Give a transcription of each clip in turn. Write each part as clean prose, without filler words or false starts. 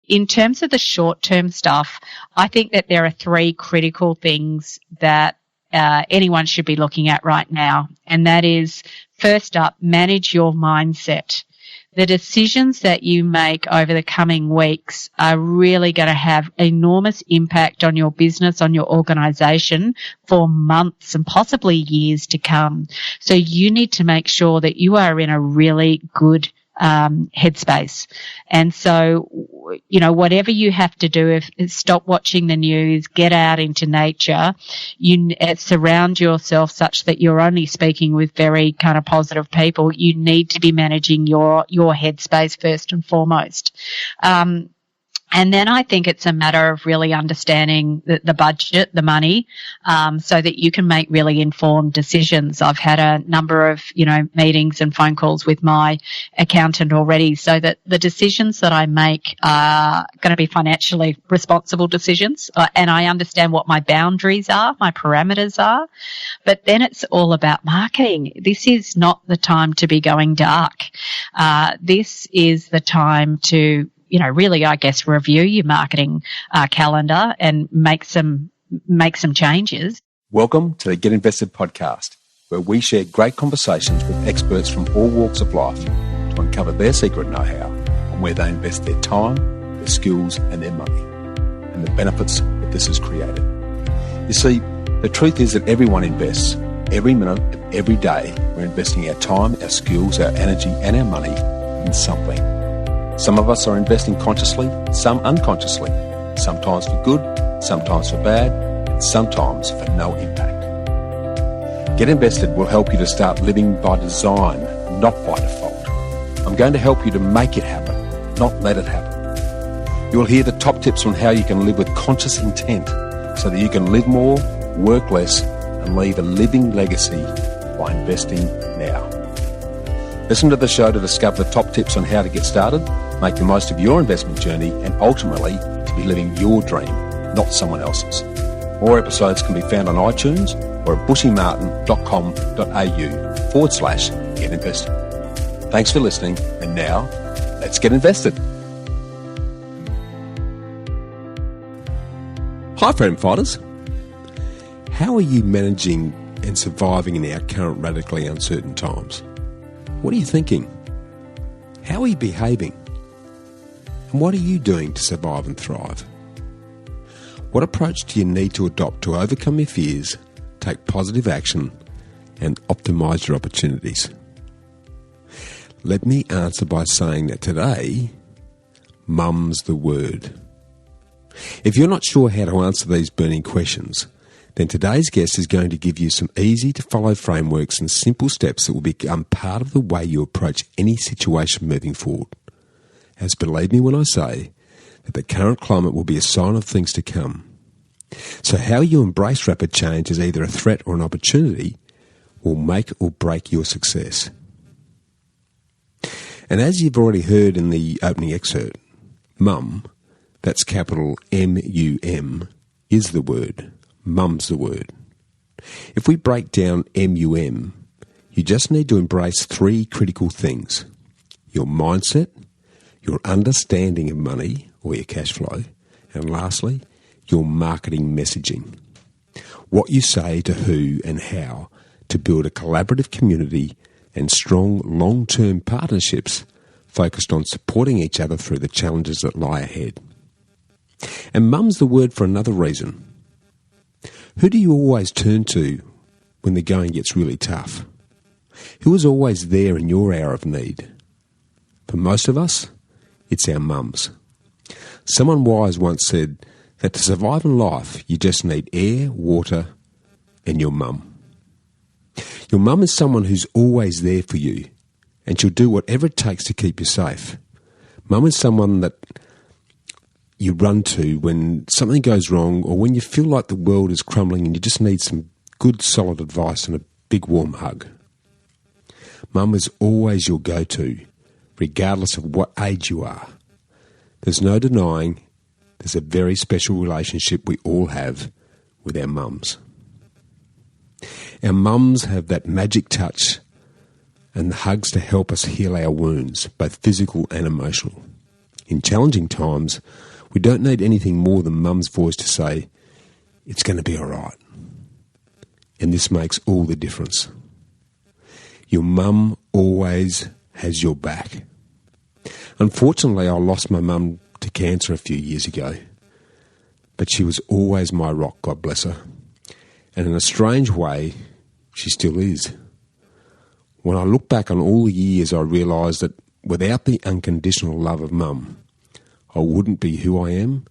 in terms of the short-term stuff, I think that there are three critical things that anyone should be looking at right now. And that is, first up, manage your mindset. The decisions that you make over the coming weeks are really going to have enormous impact on your business, on your organization for months and possibly years to come. So you need to make sure that you are in a really good headspace. And so, whatever you have to do, is stop watching the news, get out into nature, surround yourself such that you're only speaking with very kind of positive people. You need to be managing your headspace first and foremost. And then I think it's a matter of really understanding the budget, the money, so that you can make really informed decisions. I've had a number of, meetings and phone calls with my accountant already, so that the decisions that I make are going to be financially responsible decisions. And I understand what my boundaries are, my parameters are. But then it's all about marketing. This is not the time to be going dark. This is the time to really, I guess, review your marketing calendar and make some changes. Welcome to the Get Invested podcast, where we share great conversations with experts from all walks of life to uncover their secret know-how on where they invest their time, their skills and their money, and the benefits that this has created. You see, the truth is that everyone invests. Every minute of every day, we're investing our time, our skills, our energy and our money in something. Some of us are investing consciously, some unconsciously, sometimes for good, sometimes for bad, and sometimes for no impact. Get Invested will help you to start living by design, not by default. I'm going to help you to make it happen, not let it happen. You will hear the top tips on how you can live with conscious intent so that you can live more, work less, and leave a living legacy by investing now. Listen to the show to discover the top tips on how to get started, make the most of your investment journey, and ultimately to be living your dream, not someone else's. More episodes can be found on iTunes or at bushymartin.com.au/get invested. Thanks for listening, and now let's get invested. Hi, freedom fighters. How are you managing and surviving in our current radically uncertain times? What are you thinking? How are you behaving? And what are you doing to survive and thrive? What approach do you need to adopt to overcome your fears, take positive action, and optimize your opportunities? Let me answer by saying that today, mum's the word. If you're not sure how to answer these burning questions, then today's guest is going to give you some easy-to-follow frameworks and simple steps that will become part of the way you approach any situation moving forward. As believe me when I say that the current climate will be a sign of things to come. So how you embrace rapid change as either a threat or an opportunity will make or break your success. And as you've already heard in the opening excerpt, mum, that's capital M-U-M, is the word. Mum's the word. If we break down MUM, you just need to embrace three critical things: your mindset, your understanding of money or your cash flow, and lastly, your marketing messaging. What you say to who and how to build a collaborative community and strong long-term partnerships focused on supporting each other through the challenges that lie ahead. And mum's the word for another reason. Who do you always turn to when the going gets really tough? Who is always there in your hour of need? For most of us, it's our mums. Someone wise once said that to survive in life, you just need air, water, and your mum. Your mum is someone who's always there for you, and she'll do whatever it takes to keep you safe. Mum is someone that you run to when something goes wrong or when you feel like the world is crumbling and you just need some good solid advice and a big warm hug. Mum is always your go-to, regardless of what age you are. There's no denying there's a very special relationship we all have with our mums. Our mums have that magic touch and the hugs to help us heal our wounds, both physical and emotional. In challenging times, we don't need anything more than mum's voice to say, it's going to be all right. And this makes all the difference. Your mum always has your back. Unfortunately, I lost my mum to cancer a few years ago, but she was always my rock, God bless her. And in a strange way, she still is. When I look back on all the years, I realise that without the unconditional love of mum, I wouldn't be who I am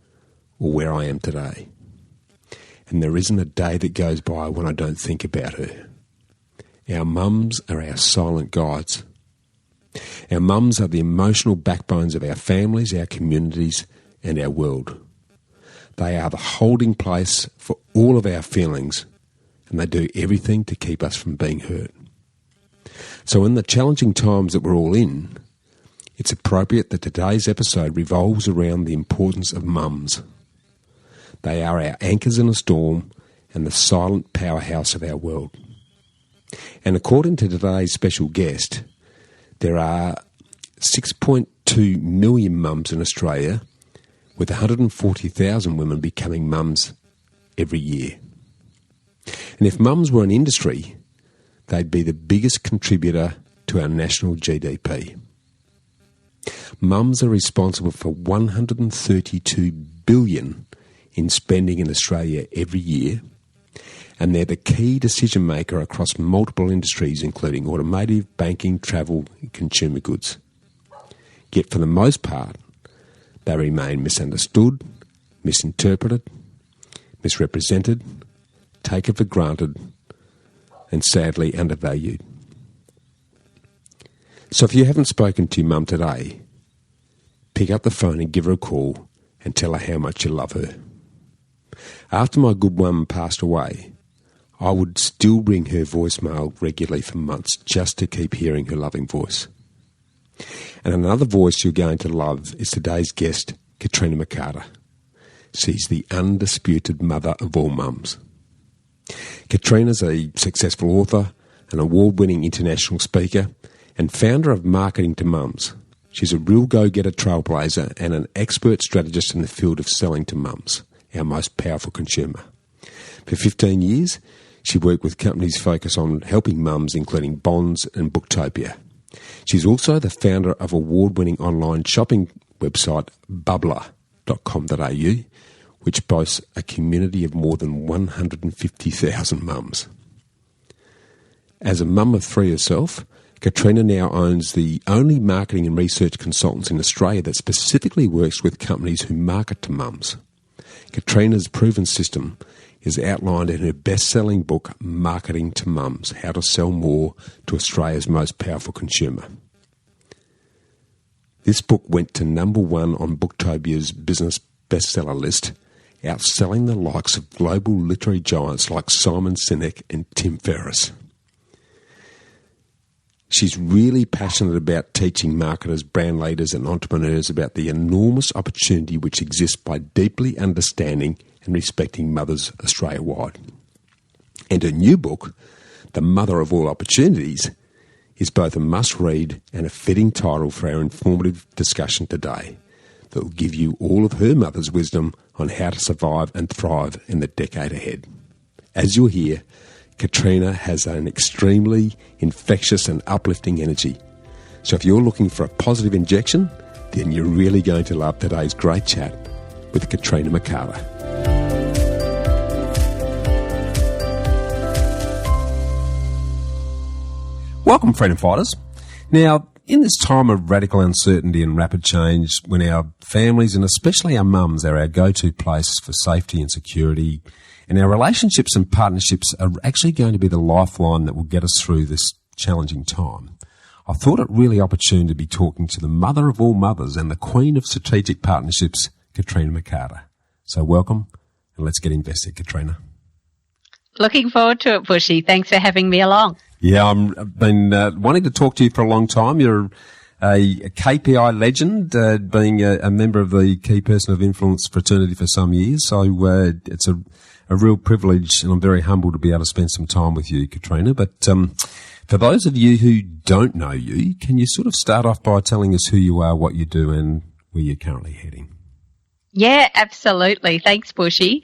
or where I am today. And there isn't a day that goes by when I don't think about her. Our mums are our silent guides. Our mums are the emotional backbones of our families, our communities, and our world. They are the holding place for all of our feelings, and they do everything to keep us from being hurt. So in the challenging times that we're all in, it's appropriate that today's episode revolves around the importance of mums. They are our anchors in a storm and the silent powerhouse of our world. And according to today's special guest, there are 6.2 million mums in Australia, with 140,000 women becoming mums every year. And if mums were an industry, they'd be the biggest contributor to our national GDP. Mums are responsible for $132 billion in spending in Australia every year, and they're the key decision maker across multiple industries, including automotive, banking, travel, and consumer goods. Yet for the most part, they remain misunderstood, misinterpreted, misrepresented, taken for granted, and sadly undervalued. So if you haven't spoken to your mum today, pick up the phone and give her a call and tell her how much you love her. After my good mum passed away, I would still ring her voicemail regularly for months just to keep hearing her loving voice. And another voice you're going to love is today's guest, Katrina McCarter. She's the undisputed mother of all mums. Katrina's a successful author, an award-winning international speaker, and founder of Marketing to Mums. She's a real go-getter trailblazer and an expert strategist in the field of selling to mums, our most powerful consumer. For 15 years, she worked with companies focused on helping mums, including Bonds and Booktopia. She's also the founder of award-winning online shopping website bubbler.com.au, which boasts a community of more than 150,000 mums. As a mum of three herself, Katrina now owns the only marketing and research consultancy in Australia that specifically works with companies who market to mums. Katrina's proven system is outlined in her best-selling book, Marketing to Mums, How to Sell More to Australia's Most Powerful Consumer. This book went to number 1 on Booktopia's business bestseller list, outselling the likes of global literary giants like Simon Sinek and Tim Ferris. She's really passionate about teaching marketers, brand leaders and entrepreneurs about the enormous opportunity which exists by deeply understanding and respecting mothers Australia-wide. And her new book, The Mother of All Opportunities, is both a must-read and a fitting title for our informative discussion today that will give you all of her mother's wisdom on how to survive and thrive in the decade ahead. As you'll hear, Katrina has an extremely infectious and uplifting energy. So if you're looking for a positive injection, then you're really going to love today's great chat with Katrina McCarter. Welcome, freedom fighters. Now, in this time of radical uncertainty and rapid change, when our families and especially our mums are our go-to place for safety and security, and our relationships and partnerships are actually going to be the lifeline that will get us through this challenging time, I thought it really opportune to be talking to the mother of all mothers and the queen of strategic partnerships, Katrina McCarter. So welcome, and let's get invested, Katrina. Looking forward to it, Bushy. Thanks for having me along. Yeah, I've been wanting to talk to you for a long time. You're a KPI legend, being a member of the Key Person of Influence fraternity for some years. So it's a real privilege, and I'm very humbled to be able to spend some time with you, Katrina. But for those of you who don't know you, can you sort of start off by telling us who you are, what you do, and where you're currently heading? Yeah, absolutely. Thanks, Bushy.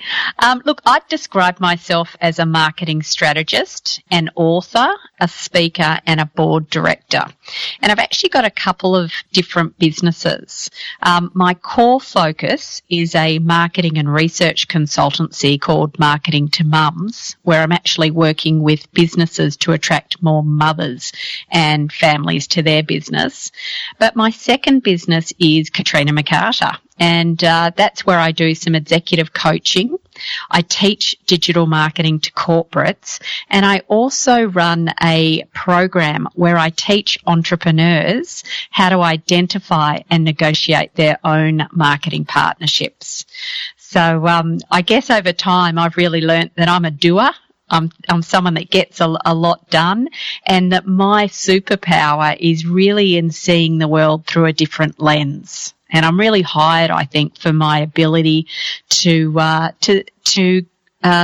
Look, I'd describe myself as a marketing strategist, an author, a speaker, and a board director. And I've actually got a couple of different businesses. My core focus is a marketing and research consultancy called Marketing to Mums, where I'm actually working with businesses to attract more mothers and families to their business. But my second business is Katrina McCarter. And that's where I do some executive coaching. I teach digital marketing to corporates, and I also run a program where I teach entrepreneurs how to identify and negotiate their own marketing partnerships. So I guess over time I've really learnt that I'm a doer. I'm someone that gets a lot done, and that my superpower is really in seeing the world through a different lens. And I'm really hired, I think, for my ability to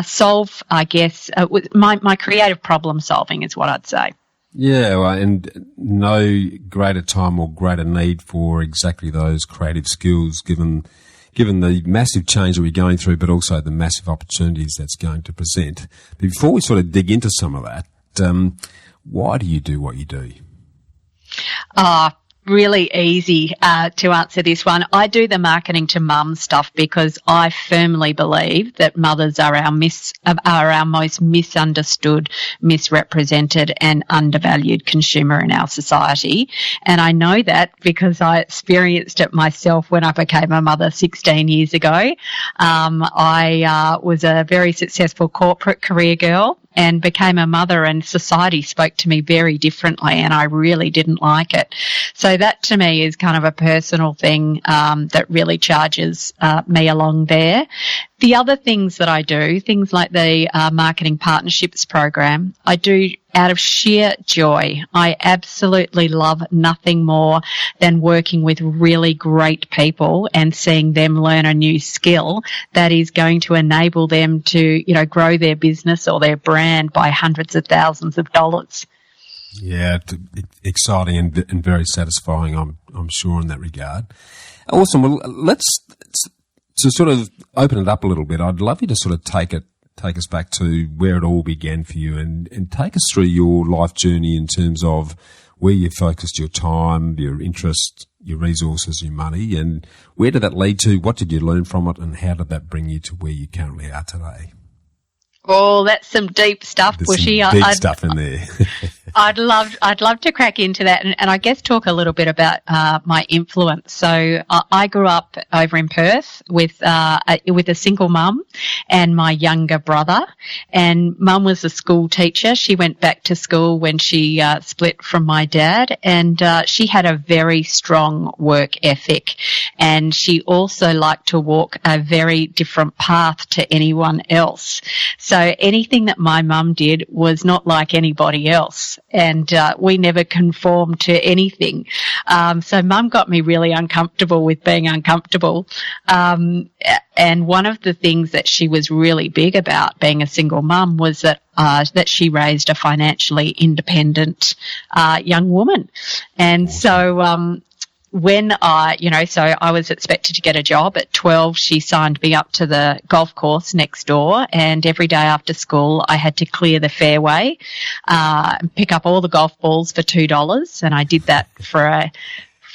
solve, I guess, my creative problem solving is what I'd say. Yeah, well, and no greater time or greater need for exactly those creative skills, given the massive change that we're going through, but also the massive opportunities that's going to present. But before we sort of dig into some of that, why do you do what you do? Really easy to answer this one. I do the marketing to mum stuff because I firmly believe that mothers are our most misunderstood, misrepresented and undervalued consumer in our society. And I know that because I experienced it myself when I became a mother 16 years ago. I was a very successful corporate career girl and became a mother, and society spoke to me very differently, and I really didn't like it. So that to me is kind of a personal thing that really charges me along there. The other things that I do, things like the marketing partnerships program, I do out of sheer joy. I absolutely love nothing more than working with really great people and seeing them learn a new skill that is going to enable them to, grow their business or their brand by hundreds of thousands of dollars. Yeah, exciting and very satisfying, I'm sure, in that regard. Awesome. Well, let's to sort of open it up a little bit. I'd love you to sort of take us back to where it all began for you, and take us through your life journey in terms of where you focused your time, your interest, your resources, your money, and where did that lead to? What did you learn from it, and how did that bring you to where you currently are today? Oh, that's some deep stuff, Bushy. Some deep stuff in there. I'd love to crack into that, and I guess talk a little bit about my influence. So I grew up over in Perth with a single mum and my younger brother. And mum was a school teacher. She went back to school when she split from my dad, and she had a very strong work ethic. And she also liked to walk a very different path to anyone else. So anything that my mum did was not like anybody else. And we never conformed to anything. So mum got me really uncomfortable with being uncomfortable. And one of the things that she was really big about being a single mum was that she raised a financially independent young woman. And so when I was expected to get a job at 12, she signed me up to the golf course next door, and every day after school I had to clear the fairway, and pick up all the golf balls for $2, and I did that for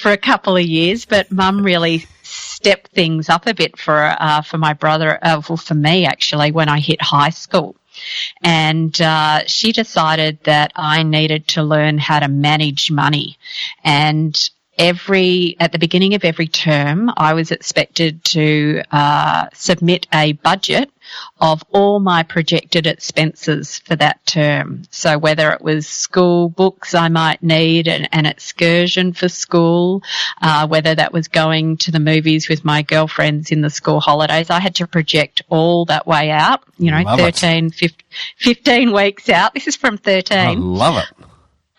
a couple of years. But mum really stepped things up a bit for my brother, for me actually, when I hit high school. And she decided that I needed to learn how to manage money. And at the beginning of every term, I was expected to submit a budget of all my projected expenses for that term. So whether it was school books I might need, an excursion for school, whether that was going to the movies with my girlfriends in the school holidays, I had to project all that way out, 15 weeks out. This is from 13. I love it.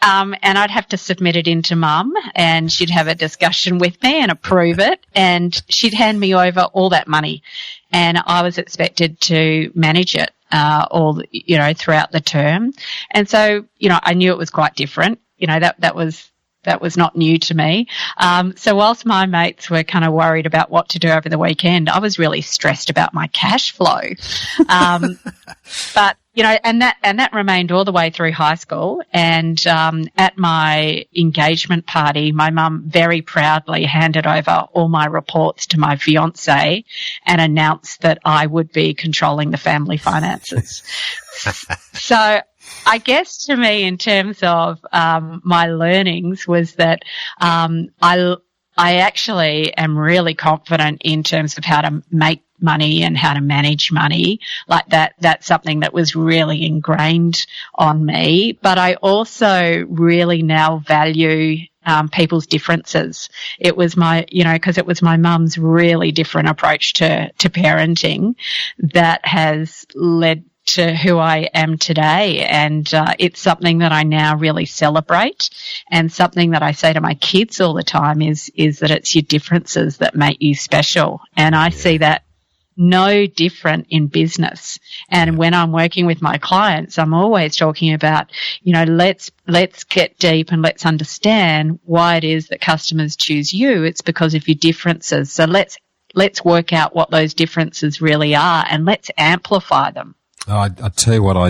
And I'd have to submit it into mum, and she'd have a discussion with me and approve it, and she'd hand me over all that money, and I was expected to manage it throughout the term. And so, I knew it was quite different. That was was not new to me. So whilst my mates were kind of worried about what to do over the weekend, I was really stressed about my cash flow. But and that remained all the way through high school. And at my engagement party, my mum very proudly handed over all my reports to my fiance and announced that I would be controlling the family finances. So I guess to me, in terms of my learnings, was that I actually am really confident in terms of how to make money and how to manage money. Like that's something that was really ingrained on me. But I also really now value people's differences. It was because it was my mum's really different approach to parenting that has led to who I am today. And it's something that I now really celebrate, and something that I say to my kids all the time is that it's your differences that make you special. And I see that no different in business. And when I'm working with my clients, I'm always talking about, let's get deep and let's understand why it is that customers choose you. It's because of your differences. So let's work out what those differences really are, and let's amplify them. I tell you what, I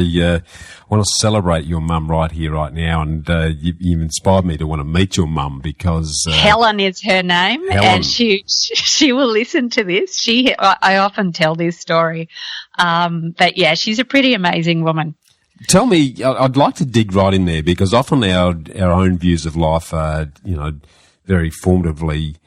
want to celebrate your mum right here, right now, and you've inspired me to want to meet your mum because Helen is her name, Helen. And she will listen to this. I often tell this story, but yeah, she's a pretty amazing woman. Tell me, I'd like to dig right in there, because often our own views of life are, very formatively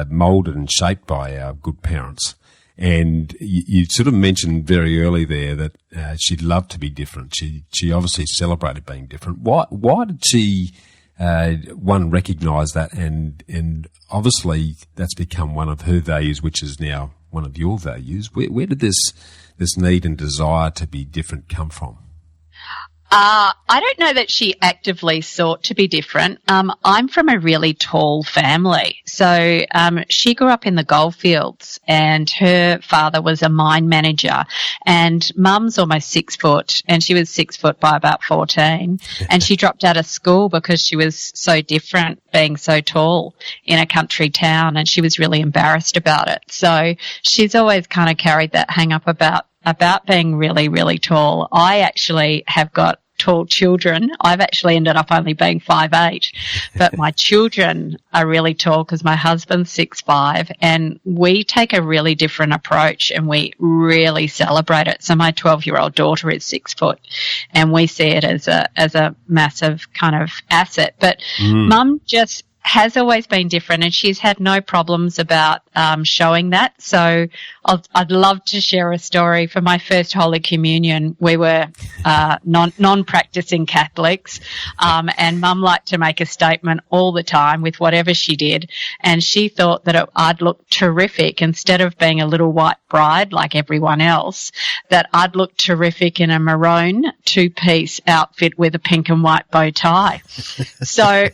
moulded and shaped by our good parents. And you sort of mentioned very early there that she'd love to be different. She obviously celebrated being different. Why did she recognise that, and obviously that's become one of her values, which is now one of your values. Where did this need and desire to be different come from? I don't know that she actively sought to be different. I'm from a really tall family. So she grew up in the goldfields, and her father was a mine manager, and mum's almost 6 foot, and she was 6 foot by about 14, and she dropped out of school because she was so different, being so tall in a country town, and she was really embarrassed about it. So she's always kind of carried that hang up about being really, really tall. I actually have got tall children. I've actually ended up only being 5'8", but my children are really tall because my husband's 6'5", and we take a really different approach and we really celebrate it. So my 12-year-old daughter is 6 foot, and we see it as a massive kind of asset. But Mum just has always been different, and she's had no problems about showing that. So I'd love to share a story. For my first Holy Communion, we were non-practicing Catholics, and Mum liked to make a statement all the time with whatever she did, and she thought that I'd look terrific instead of being a little white bride like everyone else, that I'd look terrific in a maroon 2-piece outfit with a pink and white bow tie. So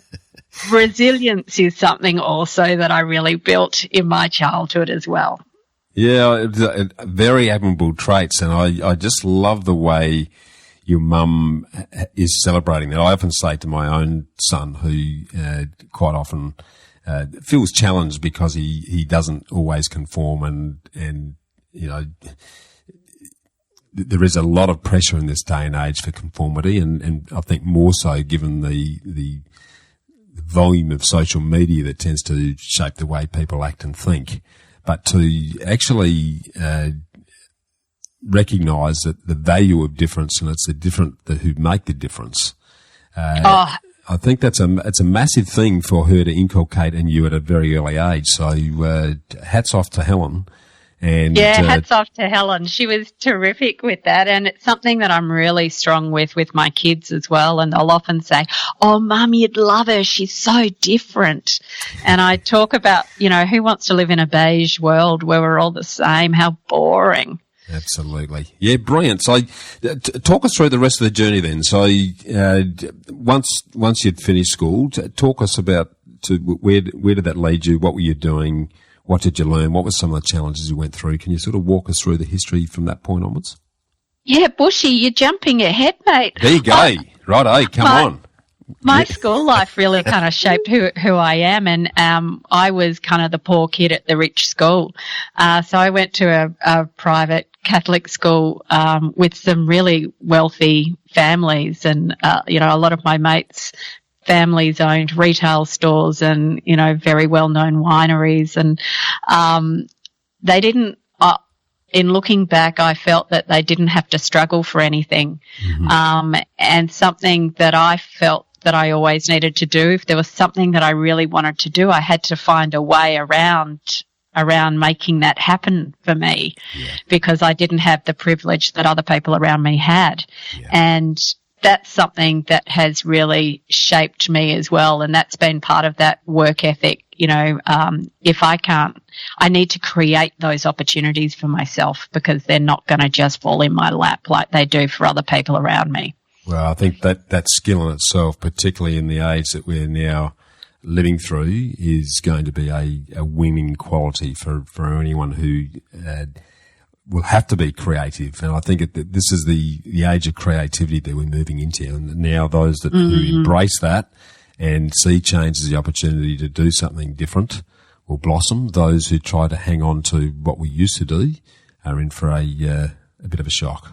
resilience is something also that I really built in my childhood as well. Yeah, very admirable traits, and I just love the way your mum is celebrating that. I often say to my own son, who quite often feels challenged because he doesn't always conform, and there is a lot of pressure in this day and age for conformity, and I think more so given the volume of social media that tends to shape the way people act and think. But to actually recognise that the value of difference, and it's the different who make the difference. I think it's a massive thing for her to inculcate in you at a very early age. So hats off to Helen. And hats off to Helen. She was terrific with that, and it's something that I'm really strong with my kids as well. And they'll often say, "Oh, Mum, you'd love her. She's so different." And I talk about, who wants to live in a beige world where we're all the same? How boring. Absolutely. Yeah, brilliant. So talk us through the rest of the journey then. So once you'd finished school, talk us about where did that lead you? What were you doing? What did you learn? What were some of the challenges you went through? Can you sort of walk us through the history from that point onwards? Yeah, Bushy, you're jumping ahead, mate. There you go. Righto, come on. My school life really kind of shaped who I am, and I was kind of the poor kid at the rich school. So I went to a private Catholic school with some really wealthy families, and a lot of my mates' families owned retail stores and very well-known wineries, and they didn't. In looking back, I felt that they didn't have to struggle for anything, and something that I felt that I always needed to do. If there was something that I really wanted to do, I had to find a way around making that happen for me, because I didn't have the privilege that other people around me had. Yeah. And that's something that has really shaped me as well. And that's been part of that work ethic. If I can't, I need to create those opportunities for myself, because they're not going to just fall in my lap like they do for other people around me. Well, I think that skill in itself, particularly in the age that we're now living through, is going to be a winning quality for anyone who will have to be creative. And I think that this is the age of creativity that we're moving into. And now those who embrace that and see change as the opportunity to do something different will blossom. Those who try to hang on to what we used to do are in for a bit of a shock.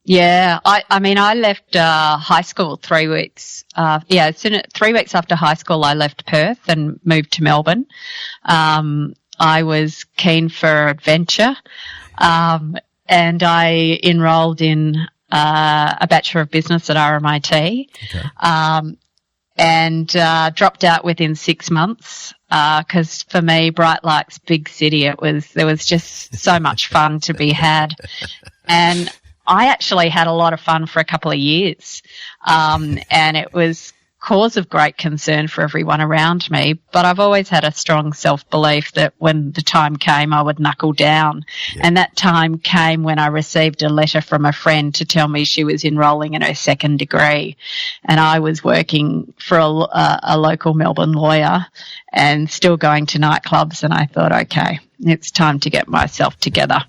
Yeah, I left high school 3 weeks. 3 weeks after high school, I left Perth and moved to Melbourne. I was keen for adventure, and I enrolled in a Bachelor of Business at RMIT, and dropped out within 6 months. Because for me, Bright Lakes, big city, there was just so much fun to be had, and I actually had a lot of fun for a couple of years, and it was cause of great concern for everyone around me. But I've always had a strong self-belief that when the time came, I would knuckle down. Yeah. And that time came when I received a letter from a friend to tell me she was enrolling in her second degree, and I was working for a local Melbourne lawyer and still going to nightclubs, and I thought, okay, it's time to get myself together.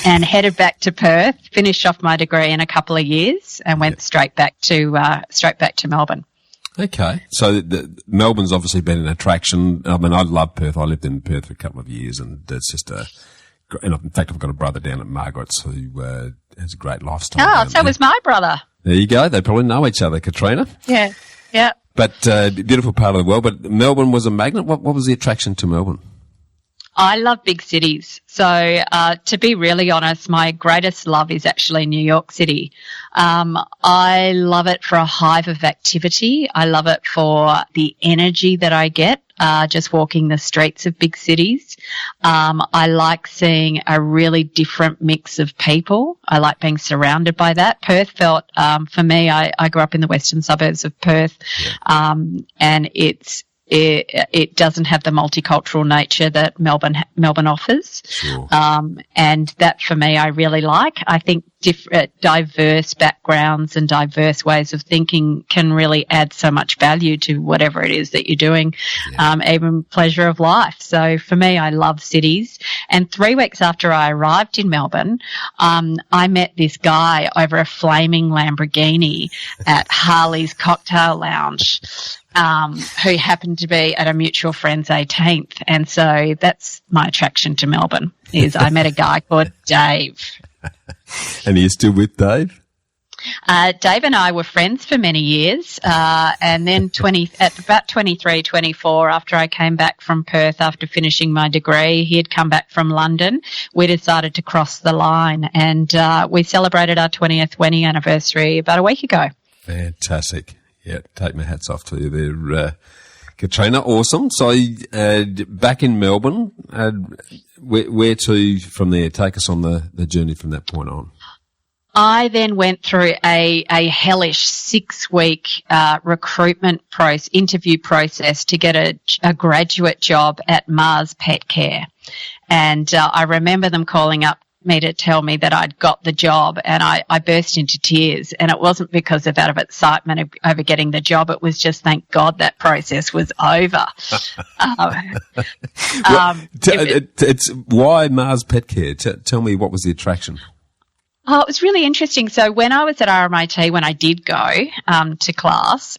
And headed back to Perth, finished off my degree in a couple of years, and went straight back to Melbourne. Okay, so Melbourne's obviously been an attraction. I mean, I love Perth. I lived in Perth for a couple of years, and it's just and in fact, I've got a brother down at Margaret's who has a great lifestyle. Oh, so was my brother. There you go. They probably know each other, Katrina. Yeah, yeah. But beautiful part of the world. But Melbourne was a magnet. What was the attraction to Melbourne? I love big cities. So to be really honest, my greatest love is actually New York City. I love it for a hive of activity. I love it for the energy that I get just walking the streets of big cities. I like seeing a really different mix of people. I like being surrounded by that. Perth felt, for me, I grew up in the western suburbs of Perth, and it doesn't have the multicultural nature that Melbourne offers. Sure. And that for me, I really like. I think diverse backgrounds and diverse ways of thinking can really add so much value to whatever it is that you're doing, even pleasure of life. So for me, I love cities. And 3 weeks after I arrived in Melbourne, I met this guy over a flaming Lamborghini at Harley's Cocktail Lounge, who happened to be at a mutual friend's 18th. And so that's my attraction to Melbourne, is I met a guy called Dave. And are you still with Dave? Dave and I were friends for many years, and then at about 23, 24, after I came back from Perth after finishing my degree, he had come back from London. We decided to cross the line, and we celebrated our 20th wedding anniversary about a week ago. Fantastic. Yeah, take my hats off to you there, Katrina. Awesome. So back in Melbourne, where to from there? Take us on the journey from that point on. I then went through a hellish 6-week interview process to get a graduate job at Mars Pet Care. And I remember them calling up me to tell me that I'd got the job, and I burst into tears. And it wasn't because out of excitement over getting the job. It was just, thank God that process was over. It's why Mars Pet Care? Tell me, what was the attraction? Oh, it was really interesting. So when I was at RMIT, when I did go to class,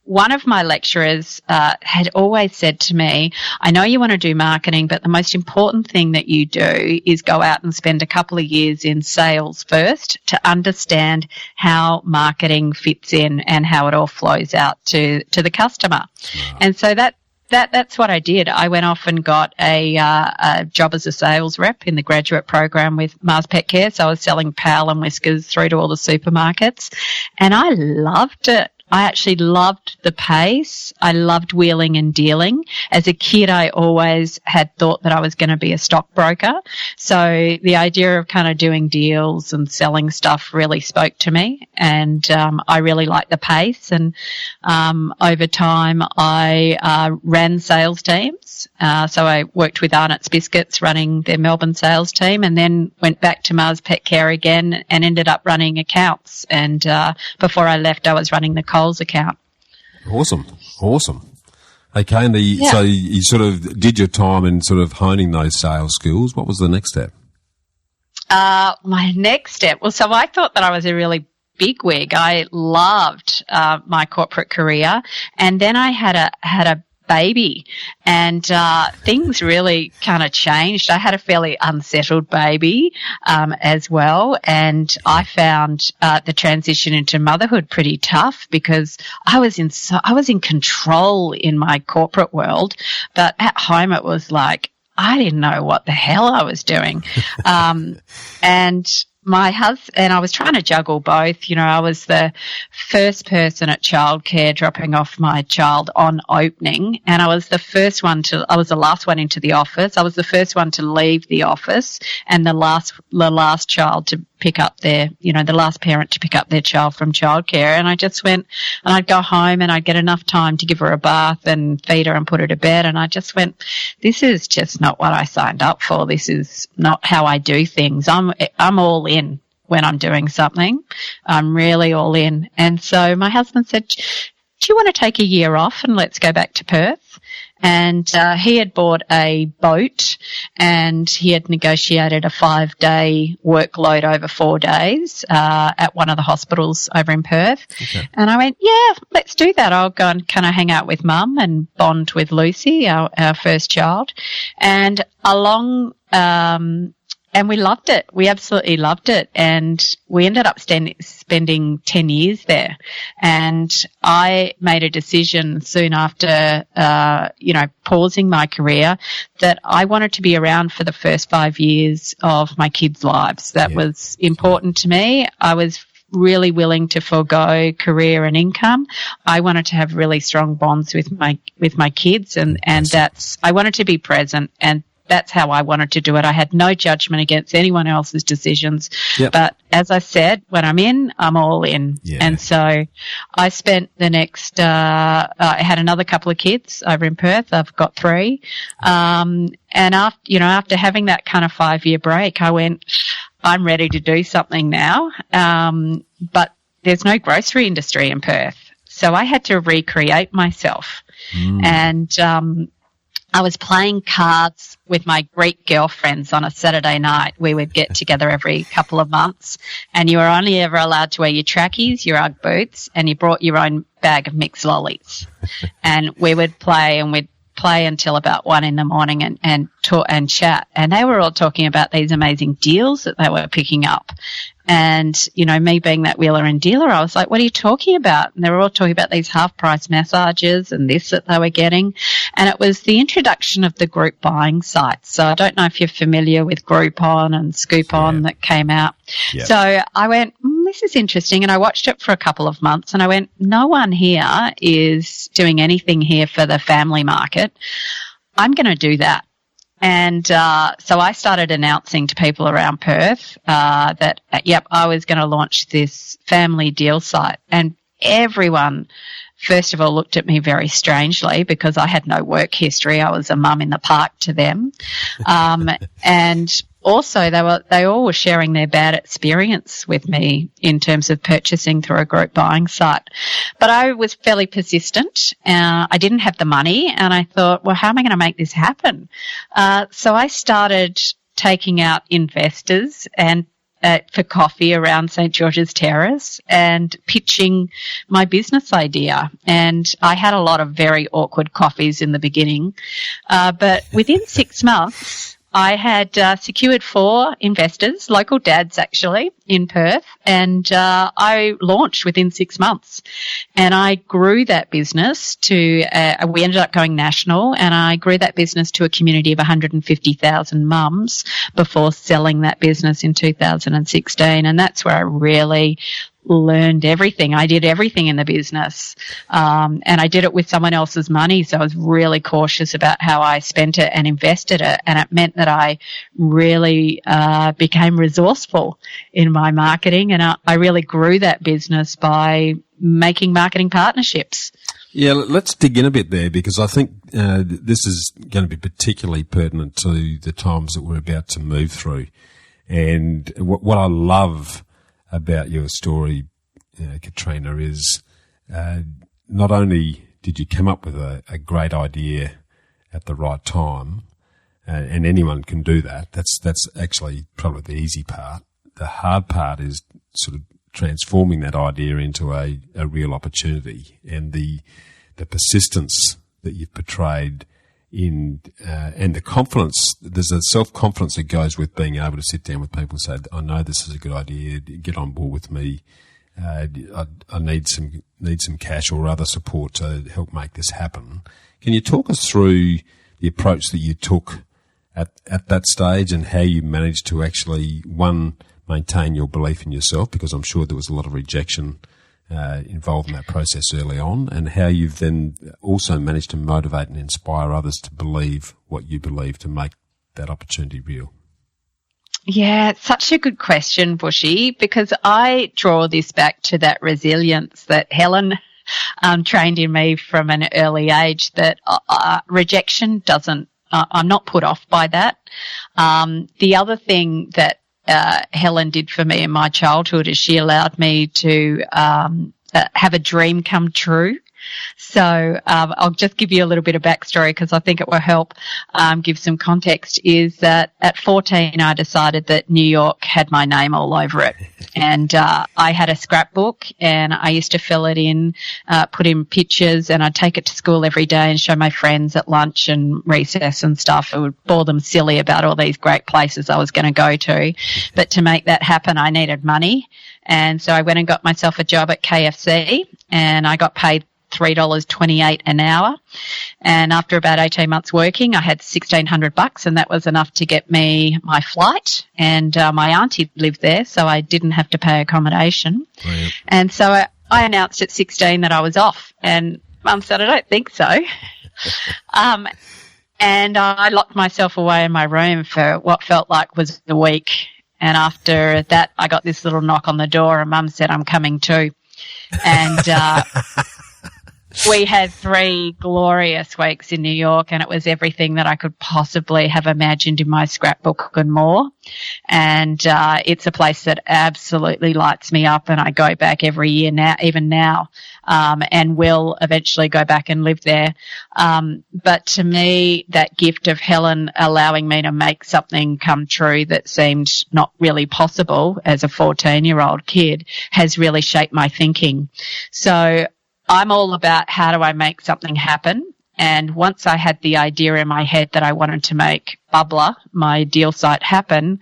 one of my lecturers had always said to me, I know you want to do marketing, but the most important thing that you do is go out and spend a couple of years in sales first to understand how marketing fits in and how it all flows out to the customer. Wow. And so that's what I did. I went off and got a job as a sales rep in the graduate program with Mars Pet Care. So I was selling Pal and Whiskers through to all the supermarkets, and I loved it. I actually loved the pace. I loved wheeling and dealing. As a kid, I always had thought that I was going to be a stockbroker. So the idea of kind of doing deals and selling stuff really spoke to me, and I really liked the pace. And over time, I ran sales teams. So I worked with Arnott's Biscuits running their Melbourne sales team, and then went back to Mars Pet Care again and ended up running accounts. And before I left, I was running the Coles account. Awesome. Okay, and so you sort of did your time in sort of honing those sales skills. What was the next step? My next step, well, so I thought that I was a really big wig. I loved my corporate career, and then I had a baby, and things really kind of changed. I had a fairly unsettled baby as well, and I found the transition into motherhood pretty tough because I was in control in my corporate world, but at home it was like I didn't know what the hell I was doing. And my husband and I was trying to juggle both. You know, I was the first person at childcare dropping off my child on opening, and I was the last one into the office. I was the first one to leave the office, and the last child to pick up the last parent to pick up their child from childcare. And I just went, and I'd go home and I'd get enough time to give her a bath and feed her and put her to bed. And I just went, this is just not what I signed up for. This is not how I do things. I'm all in when I'm doing something. I'm really all in. And so my husband said, do you want to take a year off and let's go back to Perth? And he had bought a boat, and he had negotiated a 5-day workload over 4 days at one of the hospitals over in Perth. Okay. And I went, yeah, let's do that. I'll go and kind of hang out with Mum and bond with Lucy, our first child. And and we loved it. We absolutely loved it. And we ended up spending 10 years there. And I made a decision soon after, pausing my career that I wanted to be around for the first 5 years of my kids' lives. That was important to me. I was really willing to forego career and income. I wanted to have really strong bonds with my kids, and I wanted to be present, and that's how I wanted to do it. I had no judgment against anyone else's decisions. Yep. But as I said, when I'm in, I'm all in. Yeah. And so I spent the next, I had another couple of kids over in Perth. I've got 3. And after having that kind of 5-year break, I went, I'm ready to do something now. But there's no grocery industry in Perth. So I had to recreate myself. And, I was playing cards with my Greek girlfriends on a Saturday night. We would get together every couple of months, and you were only ever allowed to wear your trackies, your Ugg boots, and you brought your own bag of mixed lollies. And we would play, and we'd play until about 1 a.m. and talk and chat. And they were all talking about these amazing deals that they were picking up. And, me being that wheeler and dealer, I was like, what are you talking about? And they were all talking about these half-price massages and this that they were getting. And it was the introduction of the group buying sites. So I don't know if you're familiar with Groupon and Scoopon that came out. Yeah. So I went, this is interesting. And I watched it for a couple of months, and I went, no one here is doing anything here for the family market. I'm going to do that. And so I started announcing to people around Perth that, I was going to launch this family deal site. And everyone, first of all, looked at me very strangely because I had no work history. I was a mum in the park to them. And also they all were sharing their bad experience with me in terms of purchasing through a group buying site. But I was fairly persistent. I didn't have the money, and I thought, well, how am I going to make this happen? So I started taking out investors and for coffee around St. George's Terrace and pitching my business idea. And I had a lot of very awkward coffees in the beginning. But within 6 months, I had secured 4 investors, local dads actually, in Perth, and I launched within 6 months. And I grew that business to, we ended up going national, and I grew that business to a community of 150,000 mums before selling that business in 2016. And that's where I really learned everything. I did everything in the business, and I did it with someone else's money, so I was really cautious about how I spent it and invested it, and it meant that I really became resourceful in my marketing, and I really grew that business by making marketing partnerships. Yeah, let's dig in a bit there, because I think this is going to be particularly pertinent to the times that we're about to move through. And what I love about your story, Katrina, is not only did you come up with a great idea at the right time, and anyone can do that. That's actually probably the easy part. The hard part is sort of transforming that idea into a real opportunity, and the persistence that you've portrayed in, and the confidence. There's a self-confidence that goes with being able to sit down with people and say, I know this is a good idea, get on board with me. I need some cash or other support to help make this happen. Can you talk us through the approach that you took at that stage, and how you managed to actually, one, maintain your belief in yourself, because I'm sure there was a lot of rejection involved in that process early on, and how you've then also managed to motivate and inspire others to believe what you believe to make that opportunity real? Yeah, it's such a good question, Bushy, because I draw this back to that resilience that Helen trained in me from an early age, that rejection doesn't, I'm not put off by that. The other thing that Helen did for me in my childhood is she allowed me to have a dream come true. So I'll just give you a little bit of backstory, because I think it will help give some context. Is that at 14 I decided that New York had my name all over it, and I had a scrapbook, and I used to fill it in, put in pictures, and I'd take it to school every day and show my friends at lunch and recess and stuff. It would bore them silly about all these great places I was going to go to, but to make that happen I needed money, and so I went and got myself a job at KFC, and I got paid $3.28 an hour. And after about 18 months working, I had $1,600, and that was enough to get me my flight. And my auntie lived there, so I didn't have to pay accommodation. Brilliant. And so I announced at 16 that I was off, and Mum said, I don't think so. And I locked myself away in my room for what felt like was a week. And after that, I got this little knock on the door, and Mum said, I'm coming too. And we had 3 glorious weeks in New York, and it was everything that I could possibly have imagined in my scrapbook and more. And it's a place that absolutely lights me up, and I go back every year now, even now, and will eventually go back and live there. But to me, that gift of Helen allowing me to make something come true that seemed not really possible as a 14-year-old kid has really shaped my thinking. So I'm all about how do I make something happen. And once I had the idea in my head that I wanted to make Bubbler, my deal site, happen,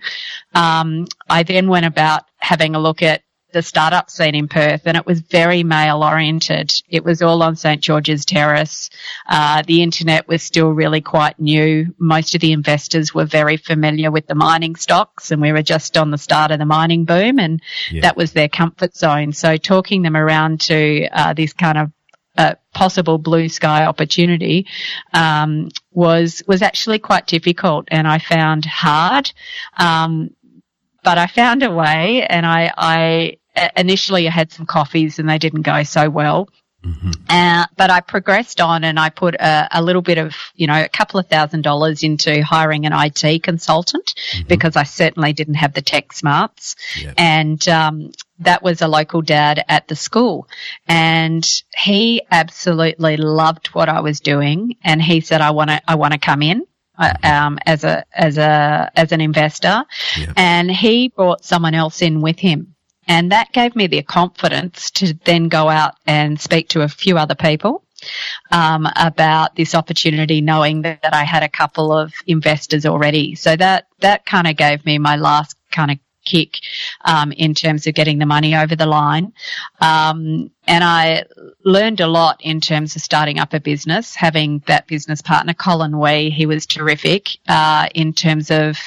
I then went about having a look at the startup scene in Perth, and it was very male-oriented. It was all on St. George's Terrace. The internet was still really quite new. Most of the investors were very familiar with the mining stocks, and we were just on the start of the mining boom, and that was their comfort zone. So talking them around to this kind of possible blue sky opportunity was actually quite difficult, and I found hard. But I found a way, and I initially I had some coffees and they didn't go so well. Mm-hmm. But I progressed on, and I put a little bit of, a couple of $1,000s into hiring an IT consultant, because I certainly didn't have the tech smarts. Yep. And that was a local dad at the school, and he absolutely loved what I was doing, and he said, I want to come in. as an investor, and he brought someone else in with him. And that gave me the confidence to then go out and speak to a few other people about this opportunity, knowing that I had a couple of investors already. So that kind of gave me my last kind of kick in terms of getting the money over the line. And I learned a lot in terms of starting up a business, having that business partner, Colin Wee. He was terrific in terms of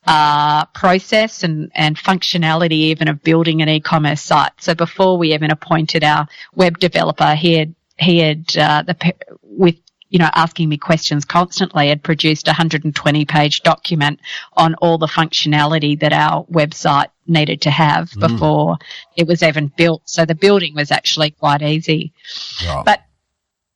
process and functionality, even of building an e-commerce site. So before we even appointed our web developer, he had asking me questions constantly, had produced a 120-page document on all the functionality that our website needed to have before it was even built. So the building was actually quite easy. Wow. But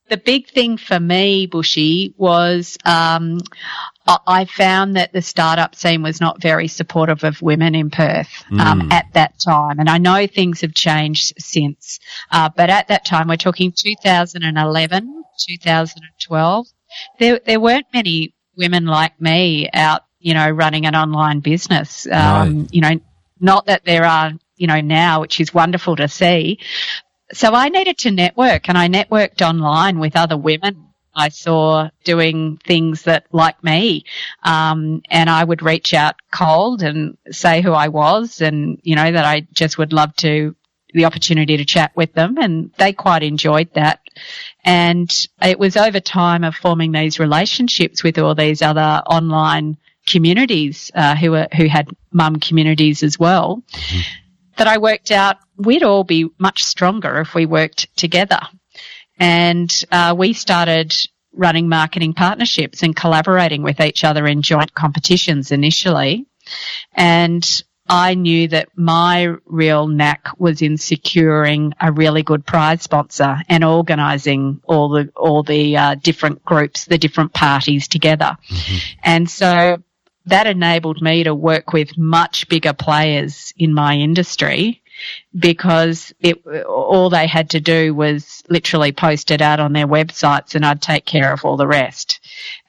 the big thing for me, Bushy, was I found that the startup scene was not very supportive of women in Perth at that time. And I know things have changed since. But at that time, we're talking 2011, 2012, there weren't many women like me out, running an online business. Right. Not that there are, now, which is wonderful to see. So I needed to network, and I networked online with other women I saw doing things that like me. And I would reach out cold and say who I was and, that I just would love the opportunity to chat with them, and they quite enjoyed that. And it was over time of forming these relationships with all these other online communities who had mum communities as well, that I worked out we'd all be much stronger if we worked together. And we started running marketing partnerships and collaborating with each other in joint competitions initially. And I knew that my real knack was in securing a really good prize sponsor and organising all the different groups, the different parties together. And so that enabled me to work with much bigger players in my industry, because all they had to do was literally post it out on their websites and I'd take care of all the rest.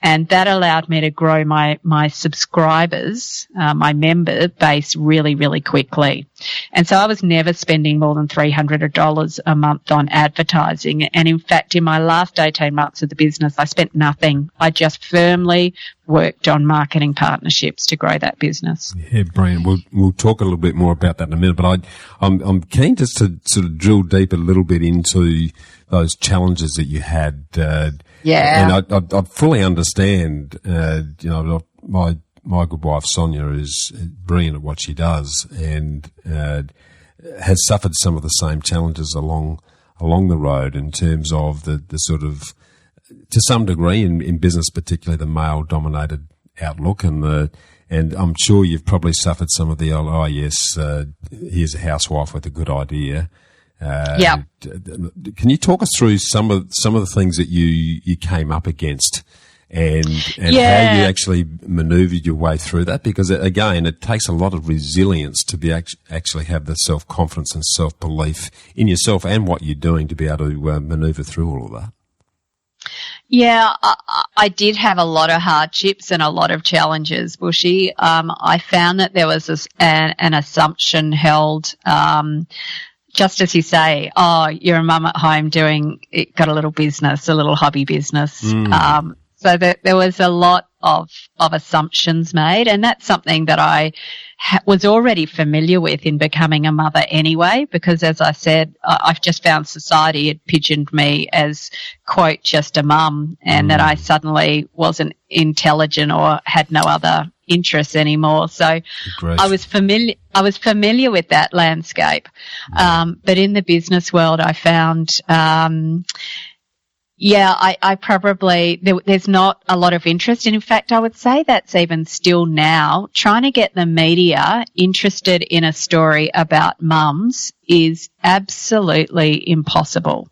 And that allowed me to grow my subscribers, my member base really, really quickly. And so I was never spending more than $300 a month on advertising. And in fact, in my last 18 months of the business, I spent nothing. I just firmly worked on marketing partnerships to grow that business. Yeah, brilliant. We'll talk a little bit more about that in a minute, but I'm keen just to sort of drill deep a little bit into those challenges that you had. Yeah. And I fully understand, my good wife Sonia is brilliant at what she does, and has suffered some of the same challenges along the road in terms of the sort of, to some degree in business, particularly the male dominated outlook, and I'm sure you've probably suffered some of the here's a housewife with a good idea. Yeah. Can you talk us through some of the things that you came up against, and how you actually manoeuvred your way through that? Because again, it takes a lot of resilience to be actually have the self-confidence and self-belief in yourself and what you're doing to be able to manoeuvre through all of that. Yeah, I did have a lot of hardships and a lot of challenges, Bushy. I found that there was an assumption held, just as you say, you're a mum at home got a little business, a little hobby business. So that there was a lot of assumptions made, and that's something that I was already familiar with in becoming a mother anyway, because as I said, I've just found society had pigeoned me as, quote, just a mum, and that I suddenly wasn't intelligent or had no other interests anymore. So Great. I was familiar with that landscape. But in the business world, I found, I probably, there's not a lot of interest. And in fact, I would say that's even still now. Trying to get the media interested in a story about mums is absolutely impossible.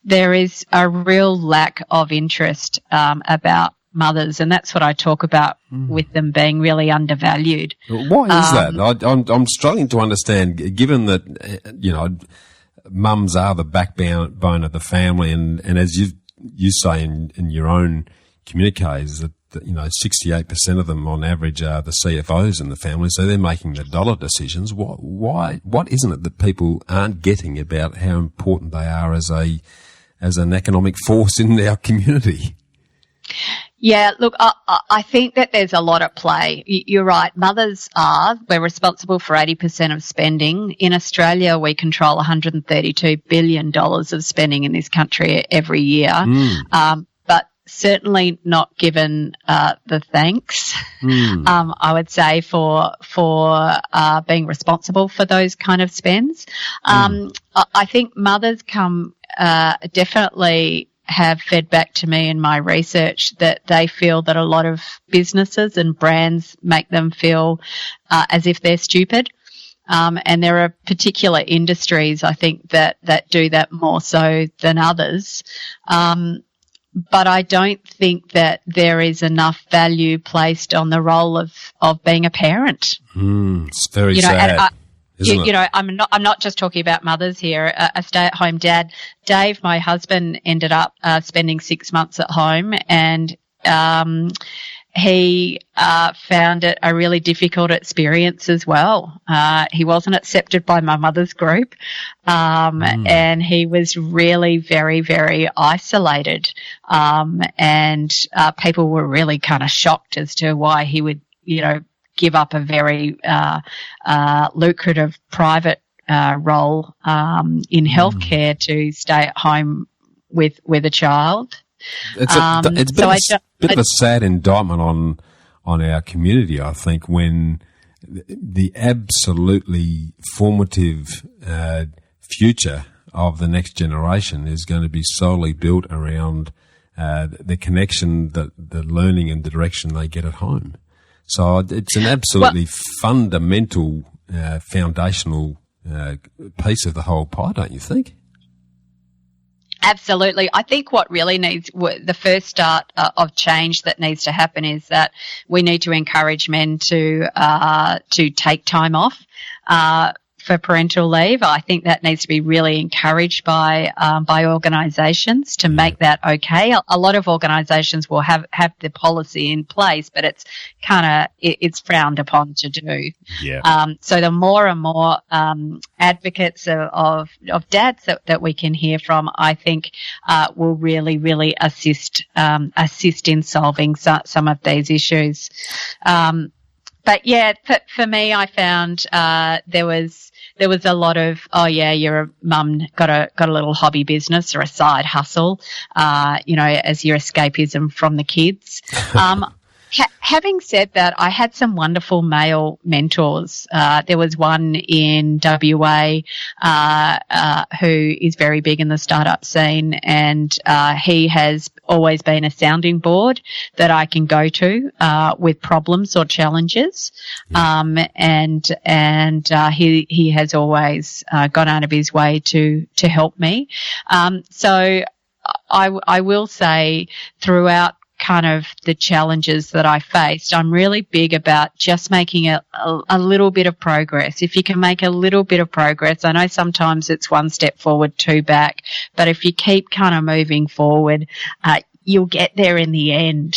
There is a real lack of interest about mothers, and that's what I talk about with them being really undervalued. Why is that? I'm struggling to understand, given that, mums are the backbone of the family, and as you say in your own communiques, that 68% of them on average are the CFOs in the family, so they're making the dollar decisions. What isn't it that people aren't getting about how important they are as an economic force in our community? Yeah, look, I think that there's a lot at play. You're right. We're responsible for 80% of spending. In Australia, we control $132 billion of spending in this country every year. But certainly not given the thanks, I would say, for being responsible for those kind of spends. I think mothers definitely have fed back to me in my research that they feel that a lot of businesses and brands make them feel as if they're stupid. And there are particular industries, I think, that do that more so than others. But I don't think that there is enough value placed on the role of being a parent. It's very sad. I'm not just talking about mothers here. A stay-at-home dad, Dave, my husband, ended up spending 6 months at home, and he found it a really difficult experience as well. He wasn't accepted by my mother's group, and he was really very, very isolated. And people were really kind of shocked as to why he would, give up a very lucrative private role in healthcare to stay at home with a child. It's a bit of a sad indictment on our community, I think, when the absolutely formative future of the next generation is going to be solely built around the connection, the learning and the direction they get at home. So it's an absolutely fundamental, foundational piece of the whole pie, don't you think? Absolutely. I think what really needs, the first start of change that needs to happen is that we need to encourage men to take time off for parental leave. I think that needs to be really encouraged by organisations to make that okay. A lot of organisations will have the policy in place, but it's frowned upon to do. Yeah. So the more and more advocates of dads that we can hear from, I think will really, really assist in solving some of these issues. But yeah, for me, I found there was a lot of, you're a mum, got a little hobby business or a side hustle, as your escapism from the kids. Having said that, I had some wonderful male mentors. There was one in WA who is very big in the startup scene, and he has always been a sounding board that I can go to with problems or challenges. And he has always gone out of his way to help me. So I will say throughout kind of the challenges that I faced, I'm really big about just making a little bit of progress. If you can make a little bit of progress, I know sometimes it's one step forward, two back, but if you keep kind of moving forward, you'll get there in the end.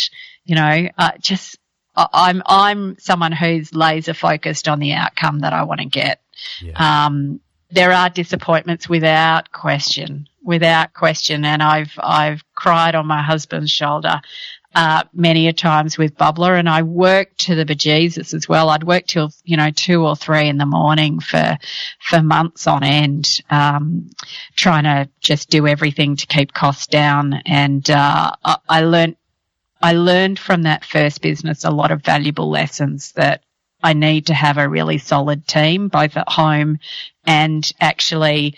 I'm someone who's laser focused on the outcome that I want to get. Yeah. There are disappointments without question, and I've cried on my husband's shoulder many a times with Bubbler, and I worked to the bejesus as well. I'd work till 2 or 3 in the morning for months on end, trying to just do everything to keep costs down. And I learned from that first business a lot of valuable lessons that I need to have a really solid team, both at home and actually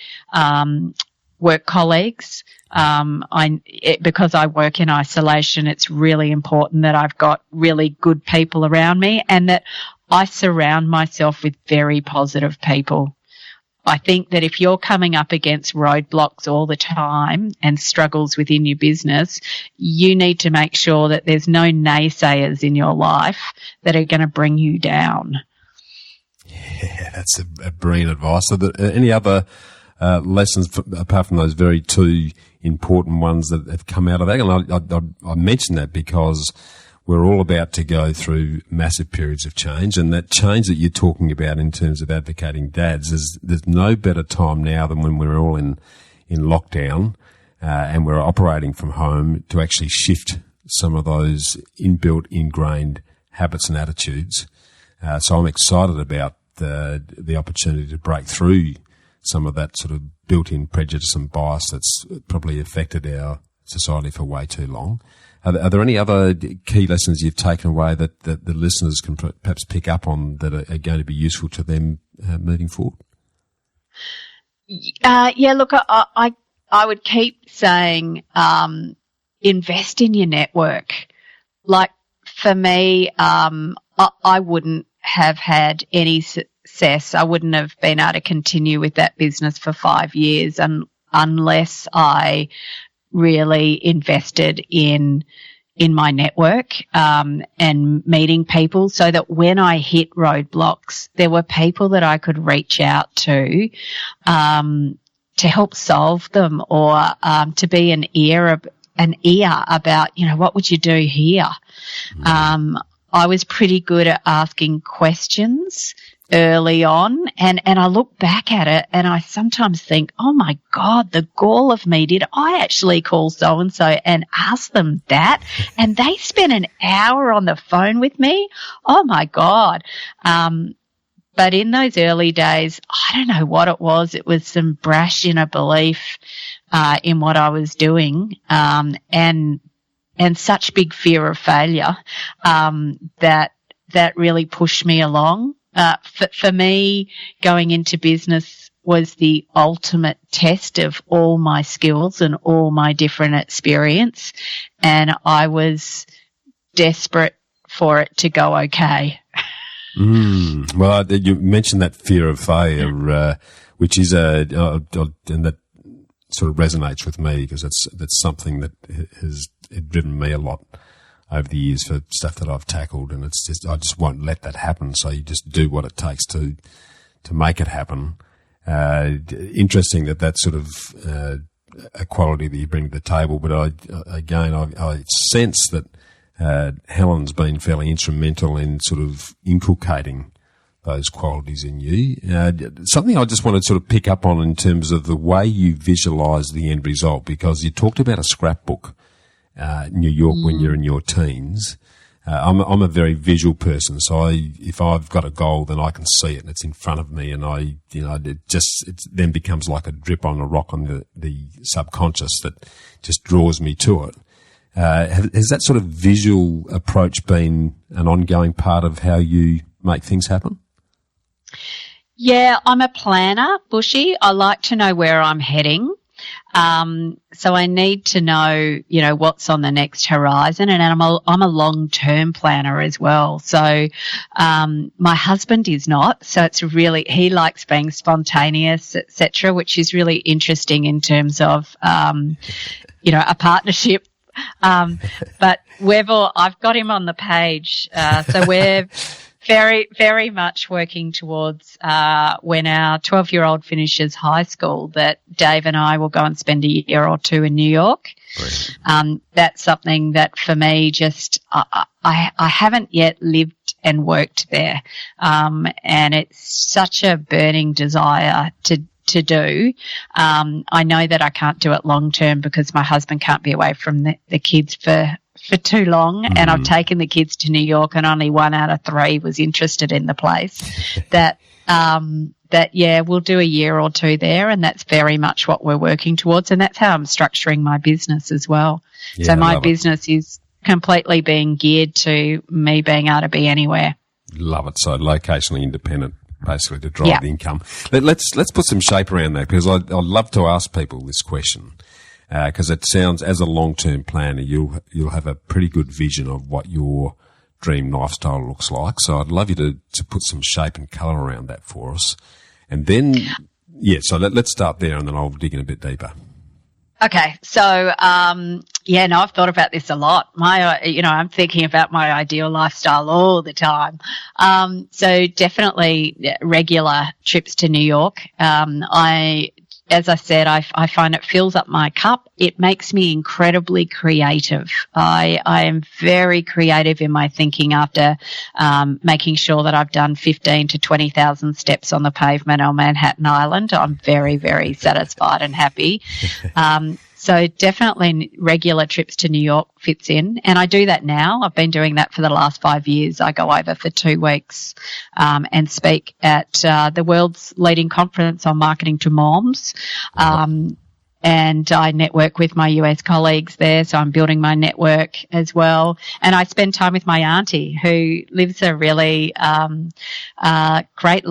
work colleagues. Because I work in isolation, it's really important that I've got really good people around me and that I surround myself with very positive people. I think that if you're coming up against roadblocks all the time and struggles within your business, you need to make sure that there's no naysayers in your life that are going to bring you down. Yeah, that's a brilliant advice. So any other lessons apart from those very two important ones that have come out of that? And I mention that because we're all about to go through massive periods of change, and that change that you're talking about in terms of advocating dads, there's no better time now than when we're all in lockdown and we're operating from home to actually shift some of those ingrained habits and attitudes. So I'm excited about the opportunity to break through some of that sort of built-in prejudice and bias that's probably affected our society for way too long. Are there any other key lessons you've taken away that the listeners can perhaps pick up on that are going to be useful to them moving forward? Yeah, look, I would keep saying invest in your network. Like for me, I wouldn't have had any success. I wouldn't have been able to continue with that business for 5 years unless I really invested in my network and meeting people, so that when I hit roadblocks, there were people that I could reach out to help solve them, or to be an ear about, what would you do here? I was pretty good at asking questions early on, and I look back at it and I sometimes think, oh my God, the gall of me. Did I actually call so-and-so and ask them that? And they spent an hour on the phone with me? Oh my God. But in those early days, I don't know what it was. It was some brash inner belief in what I was doing, and such big fear of failure that really pushed me along. For me, going into business was the ultimate test of all my skills and all my different experience, and I was desperate for it to go okay. Well, you mentioned that fear of failure, which is and that sort of resonates with me, because that's something that has driven me a lot over the years for stuff that I've tackled, and it's just, I just won't let that happen. So you just do what it takes to make it happen. Interesting that sort of a quality that you bring to the table. But I sense that Helen's been fairly instrumental in sort of inculcating those qualities in you. Something I just want to sort of pick up on in terms of the way you visualise the end result, because you talked about a scrapbook. New York when you're in your teens. I'm a very visual person, so if I've got a goal, then I can see it and it's in front of me, and it then becomes like a drip on a rock on the subconscious that just draws me to it. Has that sort of visual approach been an ongoing part of how you make things happen? Yeah, I'm a planner, Bushy. I like to know where I'm heading. So I need to know, what's on the next horizon, and I'm a long-term planner as well. So, my husband is not, so he likes being spontaneous, etc., which is really interesting in terms of, a partnership. But I've got him on the page, so we're very, very much working towards when our 12-year-old finishes high school, that Dave and I will go and spend a year or two in New York. That's something that for me I haven't yet lived and worked there, and it's such a burning desire to do. I know that I can't do it long term because my husband can't be away from the kids for too long, and I've taken the kids to New York, and only 1 out of 3 was interested in the place. We'll do a year or two there, and that's very much what we're working towards, and that's how I'm structuring my business as well. Yeah, so my business is completely being geared to me being able to be anywhere. Love it. So locationally independent, basically, to drive the income. Let's put some shape around that, because I'd love to ask people this question. Because it sounds, as a long-term planner, you'll have a pretty good vision of what your dream lifestyle looks like. So I'd love you to put some shape and colour around that for us. And then, so let's start there, and then I'll dig in a bit deeper. Okay. So, I've thought about this a lot. I'm thinking about my ideal lifestyle all the time. So definitely regular trips to New York. as I said, I find it fills up my cup. It makes me incredibly creative. I am very creative in my thinking after making sure that I've done 15 to 20,000 steps on the pavement on Manhattan Island. I'm very, very satisfied and happy. So definitely regular trips to New York fits in. And I do that now. I've been doing that for the last 5 years. I go over for 2 weeks and speak at the world's leading conference on marketing to moms. And I network with my US colleagues there, so I'm building my network as well. And I spend time with my auntie, who lives a really great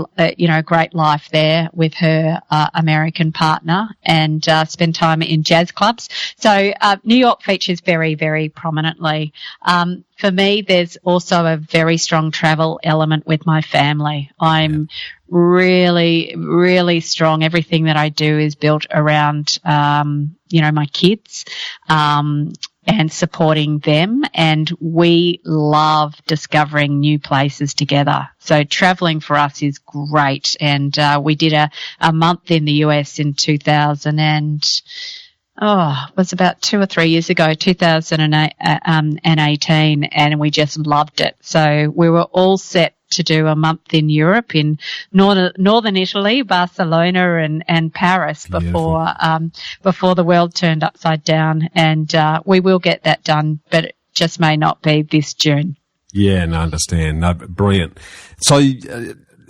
life there with her American partner, and spend time in jazz clubs. So New York features very, very prominently. For me, there's also a very strong travel element with my family. I'm really, really strong. Everything that I do is built around, my kids, and supporting them. And we love discovering new places together. So traveling for us is great. And, we did a month in the US in it was about 2 or 3 years ago, 2018, and we just loved it. So we were all set to do a month in Europe, in northern Italy, Barcelona and Paris before the world turned upside down. And we will get that done, but it just may not be this June. Yeah, no, I understand. No, brilliant. So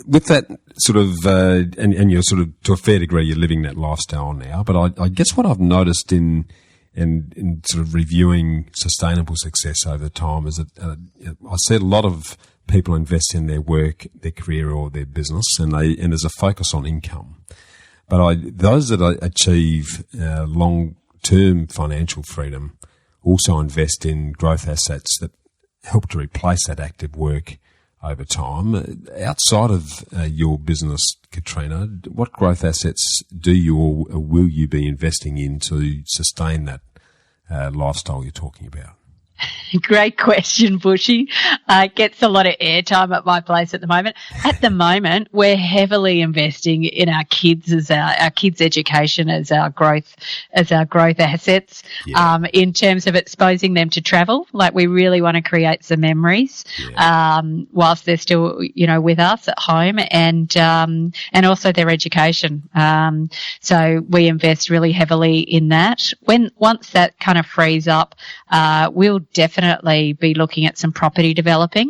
with that sort of, and you're sort of, to a fair degree, you're living that lifestyle now, but I guess what I've noticed in sort of reviewing sustainable success over time is that I see a lot of people invest in their work, their career, or their business, and there's a focus on income. But those that achieve long-term financial freedom also invest in growth assets that help to replace that active work over time. Outside of your business, Katrina, what growth assets do you or will you be investing in to sustain that lifestyle you're talking about? Great question, Bushy. Gets a lot of airtime at my place at the moment. At the moment, we're heavily investing in our kids as our kids' education as our growth assets. Yeah. In terms of exposing them to travel, like we really want to create some memories, whilst they're still, with us at home, and also their education. So we invest really heavily in that. Once that kind of frees up, we'll definitely be looking at some property developing.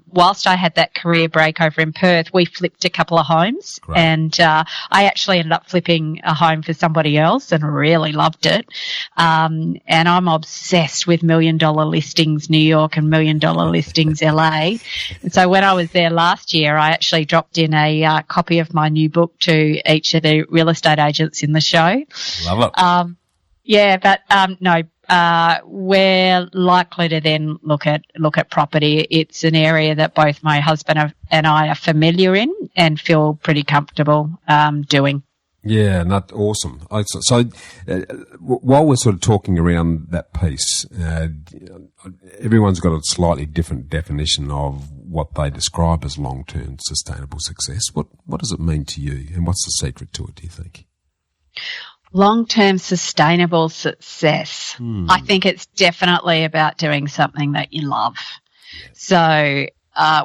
Whilst I had that career break over in Perth, we flipped a couple of homes. Great. And I actually ended up flipping a home for somebody else and really loved it. And I'm obsessed with $1 million listings New York and $1 million listings LA. And so when I was there last year, I actually dropped in a copy of my new book to each of the real estate agents in the show. Love it. No. We're likely to then look at property. It's an area that both my husband and I are familiar in and feel pretty comfortable doing. Yeah, not awesome. So while we're sort of talking around that piece, everyone's got a slightly different definition of what they describe as long-term sustainable success. What does it mean to you, and what's the secret to it, do you think? Long-term sustainable success. I think it's definitely about doing something that you love. Yeah. So,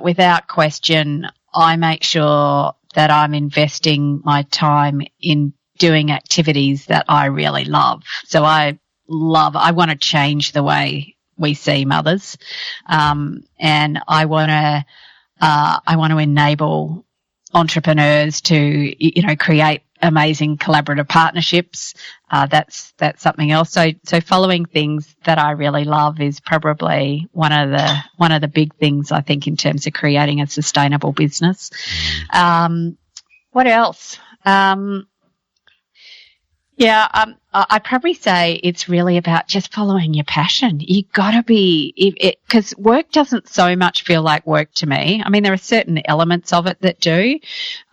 without question, I make sure that I'm investing my time in doing activities that I really love. So I want to change the way we see mothers. And I want to enable entrepreneurs to, create amazing collaborative partnerships. That's something else. So following things that I really love is probably one of the big things, I think, in terms of creating a sustainable business. What else? I'd probably say it's really about just following your passion. You gotta because work doesn't so much feel like work to me. I mean, there are certain elements of it that do,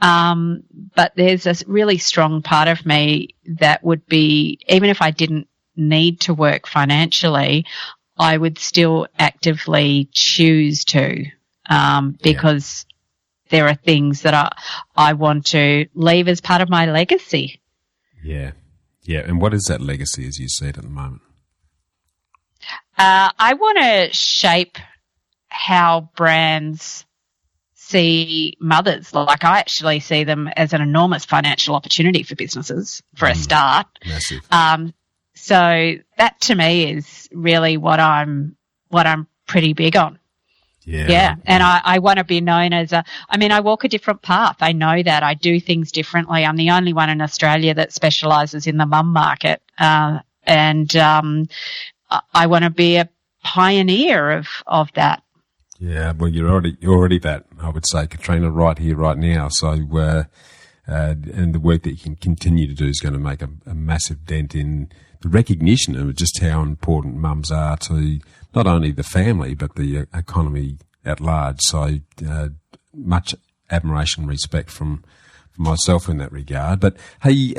but there's a really strong part of me that would be, even if I didn't need to work financially, I would still actively choose to, because there are things that I want to leave as part of my legacy. Yeah. Yeah. And what is that legacy as you see it at the moment? I want to shape how brands see mothers. Like, I actually see them as an enormous financial opportunity for businesses, for a start. Massive. So that to me is really what I'm pretty big on. Yeah. And I want to be known as I walk a different path. I know that. I do things differently. I'm the only one in Australia that specialises in the mum market. And I want to be a pioneer of that. Yeah, well, you're already that, I would say, Katrina, right here, right now. So, and the work that you can continue to do is going to make a massive dent in the recognition of just how important mums are to not only the family but the economy at large. So, much admiration and respect from myself in that regard. But hey,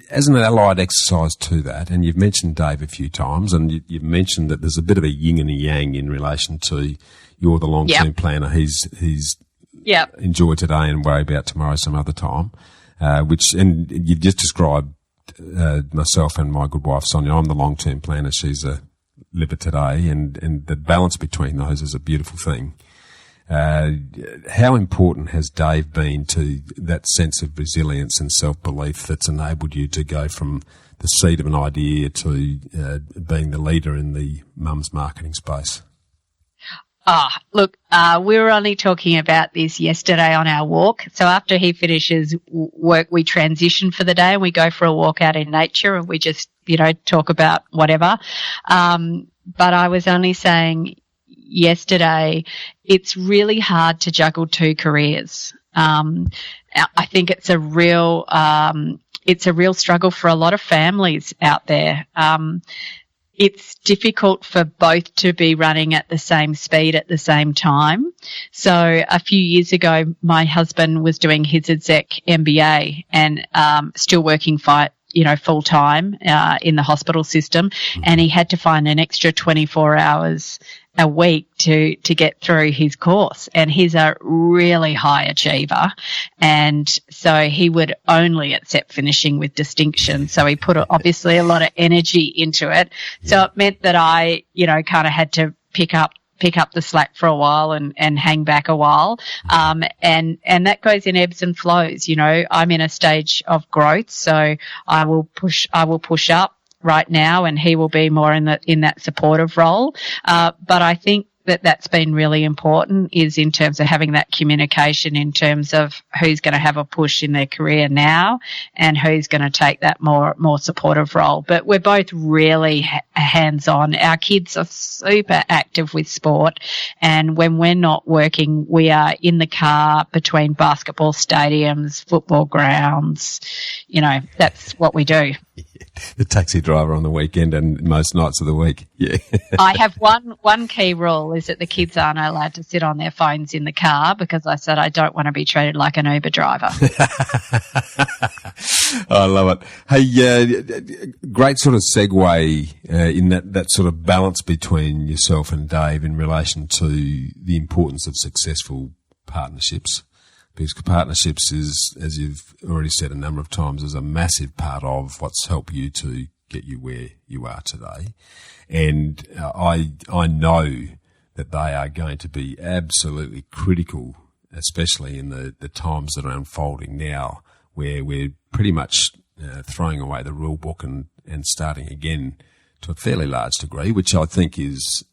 as an allied exercise to that, and you've mentioned Dave a few times, and you've mentioned that there's a bit of a yin and a yang in relation to you're the long-term planner. He's enjoy today and worry about tomorrow some other time, and you've just described myself and my good wife Sonia. I'm the long-term planner. She's a liver today, and the balance between those is a beautiful thing. How important has Dave been to that sense of resilience and self-belief that's enabled you to go from the seed of an idea to being the leader in the mums marketing space? Look, we were only talking about this yesterday on our walk. So after he finishes work, we transition for the day and we go for a walk out in nature and we just, talk about whatever. But I was only saying yesterday, it's really hard to juggle two careers. I think it's a real struggle for a lot of families out there. It's difficult for both to be running at the same speed at the same time. So a few years ago, my husband was doing his exec MBA and still working full time in the hospital system, and he had to find an extra 24 hours a week to get through his course. And he's a really high achiever. And so he would only accept finishing with distinction. So he put obviously a lot of energy into it. So it meant that I, kind of had to pick up the slack for a while and hang back a while. And that goes in ebbs and flows. I'm in a stage of growth. So I will push up right now, and he will be more in that supportive role. But I think that's been really important is in terms of having that communication in terms of who's going to have a push in their career now and who's going to take that more supportive role. But we're both really hands-on. Our kids are super active with sport, and when we're not working, we are in the car between basketball stadiums, football grounds. That's what we do. The taxi driver on the weekend and most nights of the week. Yeah. I have one key rule is that the kids aren't allowed to sit on their phones in the car because I said I don't want to be treated like an Uber driver. I love it. Hey, great sort of segue in that sort of balance between yourself and Dave in relation to the importance of successful partnerships. Because partnerships is, as you've already said a number of times, is a massive part of what's helped you to get you where you are today. And I know that they are going to be absolutely critical, especially in the times that are unfolding now, where we're pretty much throwing away the rule book and starting again to a fairly large degree, which I think is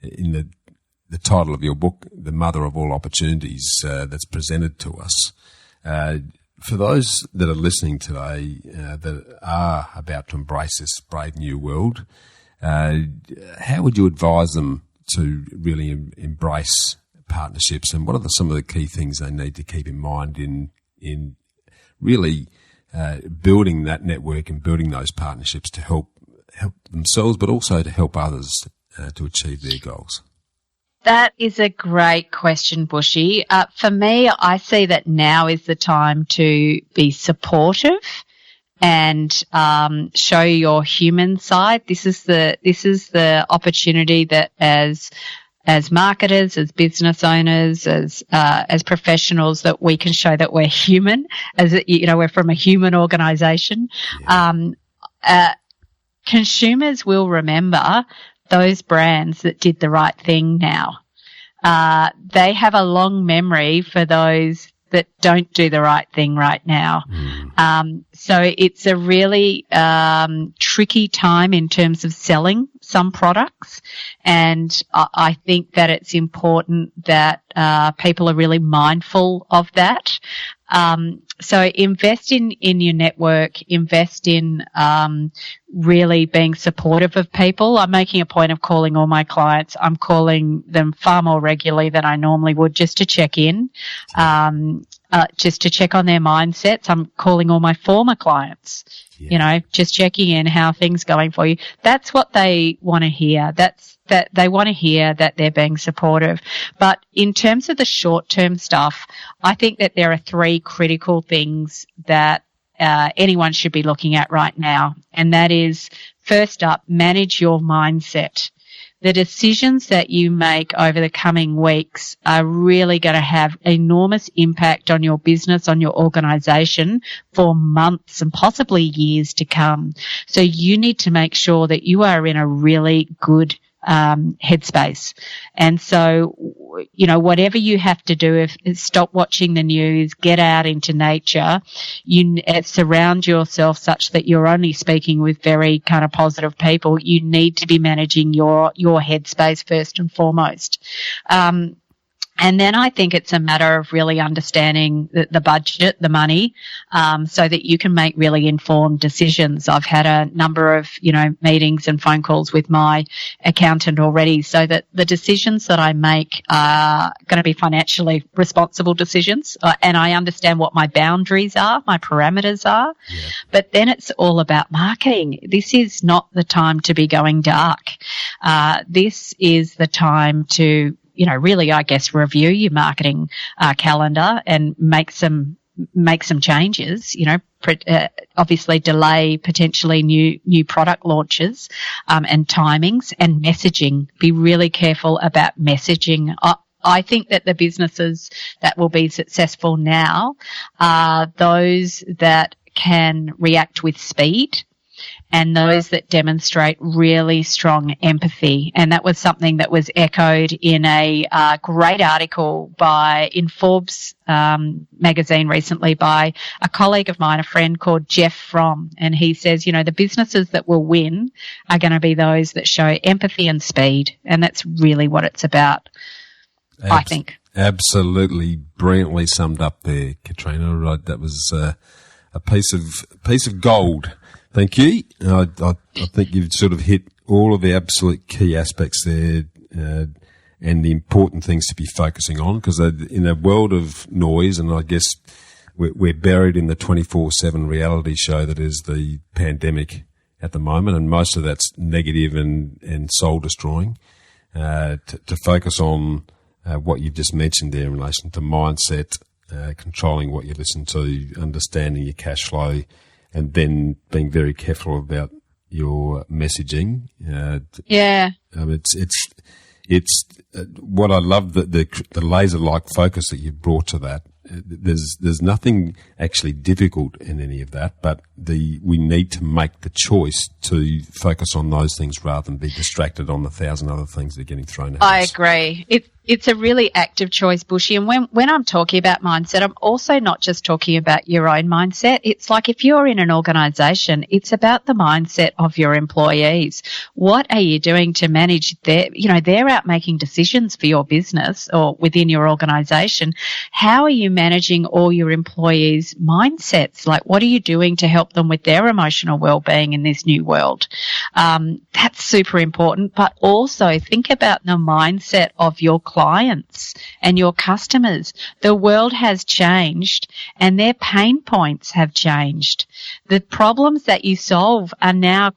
in the title of your book, The Mother of All Opportunities, that's presented to us. For those that are listening today that are about to embrace this brave new world, how would you advise them to really embrace partnerships, and what are some of the key things they need to keep in mind in really building that network and building those partnerships to help themselves, but also to help others to achieve their goals? That is a great question, Bushy. For me, I see that now is the time to be supportive and show your human side. This is the opportunity that as as marketers, as business owners, as professionals, that we can show that we're human, we're from a human organisation. Yeah. Consumers will remember those brands that did the right thing now. They have a long memory for those that don't do the right thing right now. So it's a really tricky time in terms of selling some products, and I think that it's important that people are really mindful of that. So invest in your network, invest in really being supportive of people. I'm making a point of calling all my clients. I'm calling them far more regularly than I normally would, just to check in, just to check on their mindsets. I'm calling all my former clients, just checking in, how things going for you. That's what they want to hear. That they want to hear that they're being supportive. But in terms of the short-term stuff, I think that there are three critical things that anyone should be looking at right now. And that is, first up, manage your mindset. The decisions that you make over the coming weeks are really going to have enormous impact on your business, on your organisation for months and possibly years to come. So you need to make sure that you are in a really good headspace. And so, whatever you have to do, if stop watching the news, get out into nature, surround yourself such that you're only speaking with very kind of positive people. You need to be managing your headspace first and foremost. And then I think it's a matter of really understanding the budget, the money, so that you can make really informed decisions. I've had a number of, meetings and phone calls with my accountant already, so that the decisions that I make are going to be financially responsible decisions. And I understand what my boundaries are, my parameters are. Yeah. But then it's all about marketing. This is not the time to be going dark. This is the time to really, I guess, review your marketing calendar and make some changes. Obviously delay potentially new product launches, and timings and messaging. Be really careful about messaging. I think that the businesses that will be successful now are those that can react with speed, and those that demonstrate really strong empathy. And that was something that was echoed in a great article in Forbes magazine recently by a colleague of mine, a friend called Jeff Fromm. And he says, the businesses that will win are going to be those that show empathy and speed. And that's really what it's about, I think. Absolutely brilliantly summed up there, Katrina. Right, that was a piece of gold. Thank you. I think you've sort of hit all of the absolute key aspects there, and the important things to be focusing on, because in a world of noise, and I guess we're buried in the 24/7 reality show that is the pandemic at the moment, and most of that's negative and soul destroying. To focus on what you've just mentioned there in relation to mindset, controlling what you listen to, understanding your cash flow, and then being very careful about your messaging. It's what I love, the laser-like focus that you brought to that. There's nothing actually difficult in any of that, but we need to make the choice to focus on those things rather than be distracted on the 1,000 other things that are getting thrown at us. I agree. It's a really active choice, Bushy. And when I'm talking about mindset, I'm also not just talking about your own mindset. It's like if you're in an organisation, it's about the mindset of your employees. What are you doing to manage they're out making decisions for your business or within your organisation. How are you managing all your employees' mindsets? Like, what are you doing to help them with their emotional well-being in this new world? That's super important. But also think about the mindset of your clients and your customers. The world has changed and their pain points have changed. The problems that you solve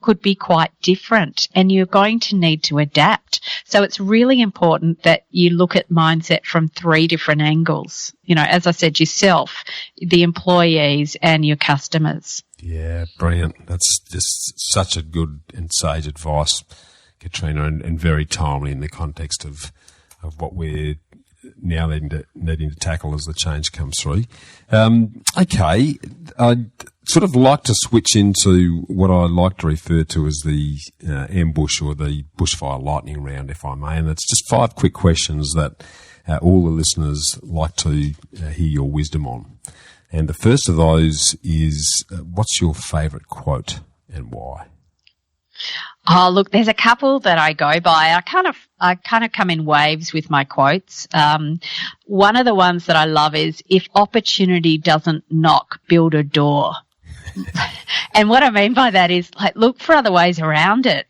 could be quite different, and you're going to need to adapt. So it's really important that you look at mindset from 3 different angles. As I said, yourself, the employees, and your customers. Yeah, brilliant. That's just such a good and sage advice, Katrina, and very timely in the context of of what we're now needing to tackle as the change comes through. Okay, I'd sort of like to switch into what I like to refer to as the ambush or the bushfire lightning round, if I may, and it's just 5 quick questions that all the listeners like to hear your wisdom on. And the first of those is, what's your favourite quote and why? Oh, look, there's a couple that I go by. I kind of come in waves with my quotes. One of the ones that I love is, if opportunity doesn't knock, build a door. And what I mean by that is, like, look for other ways around it,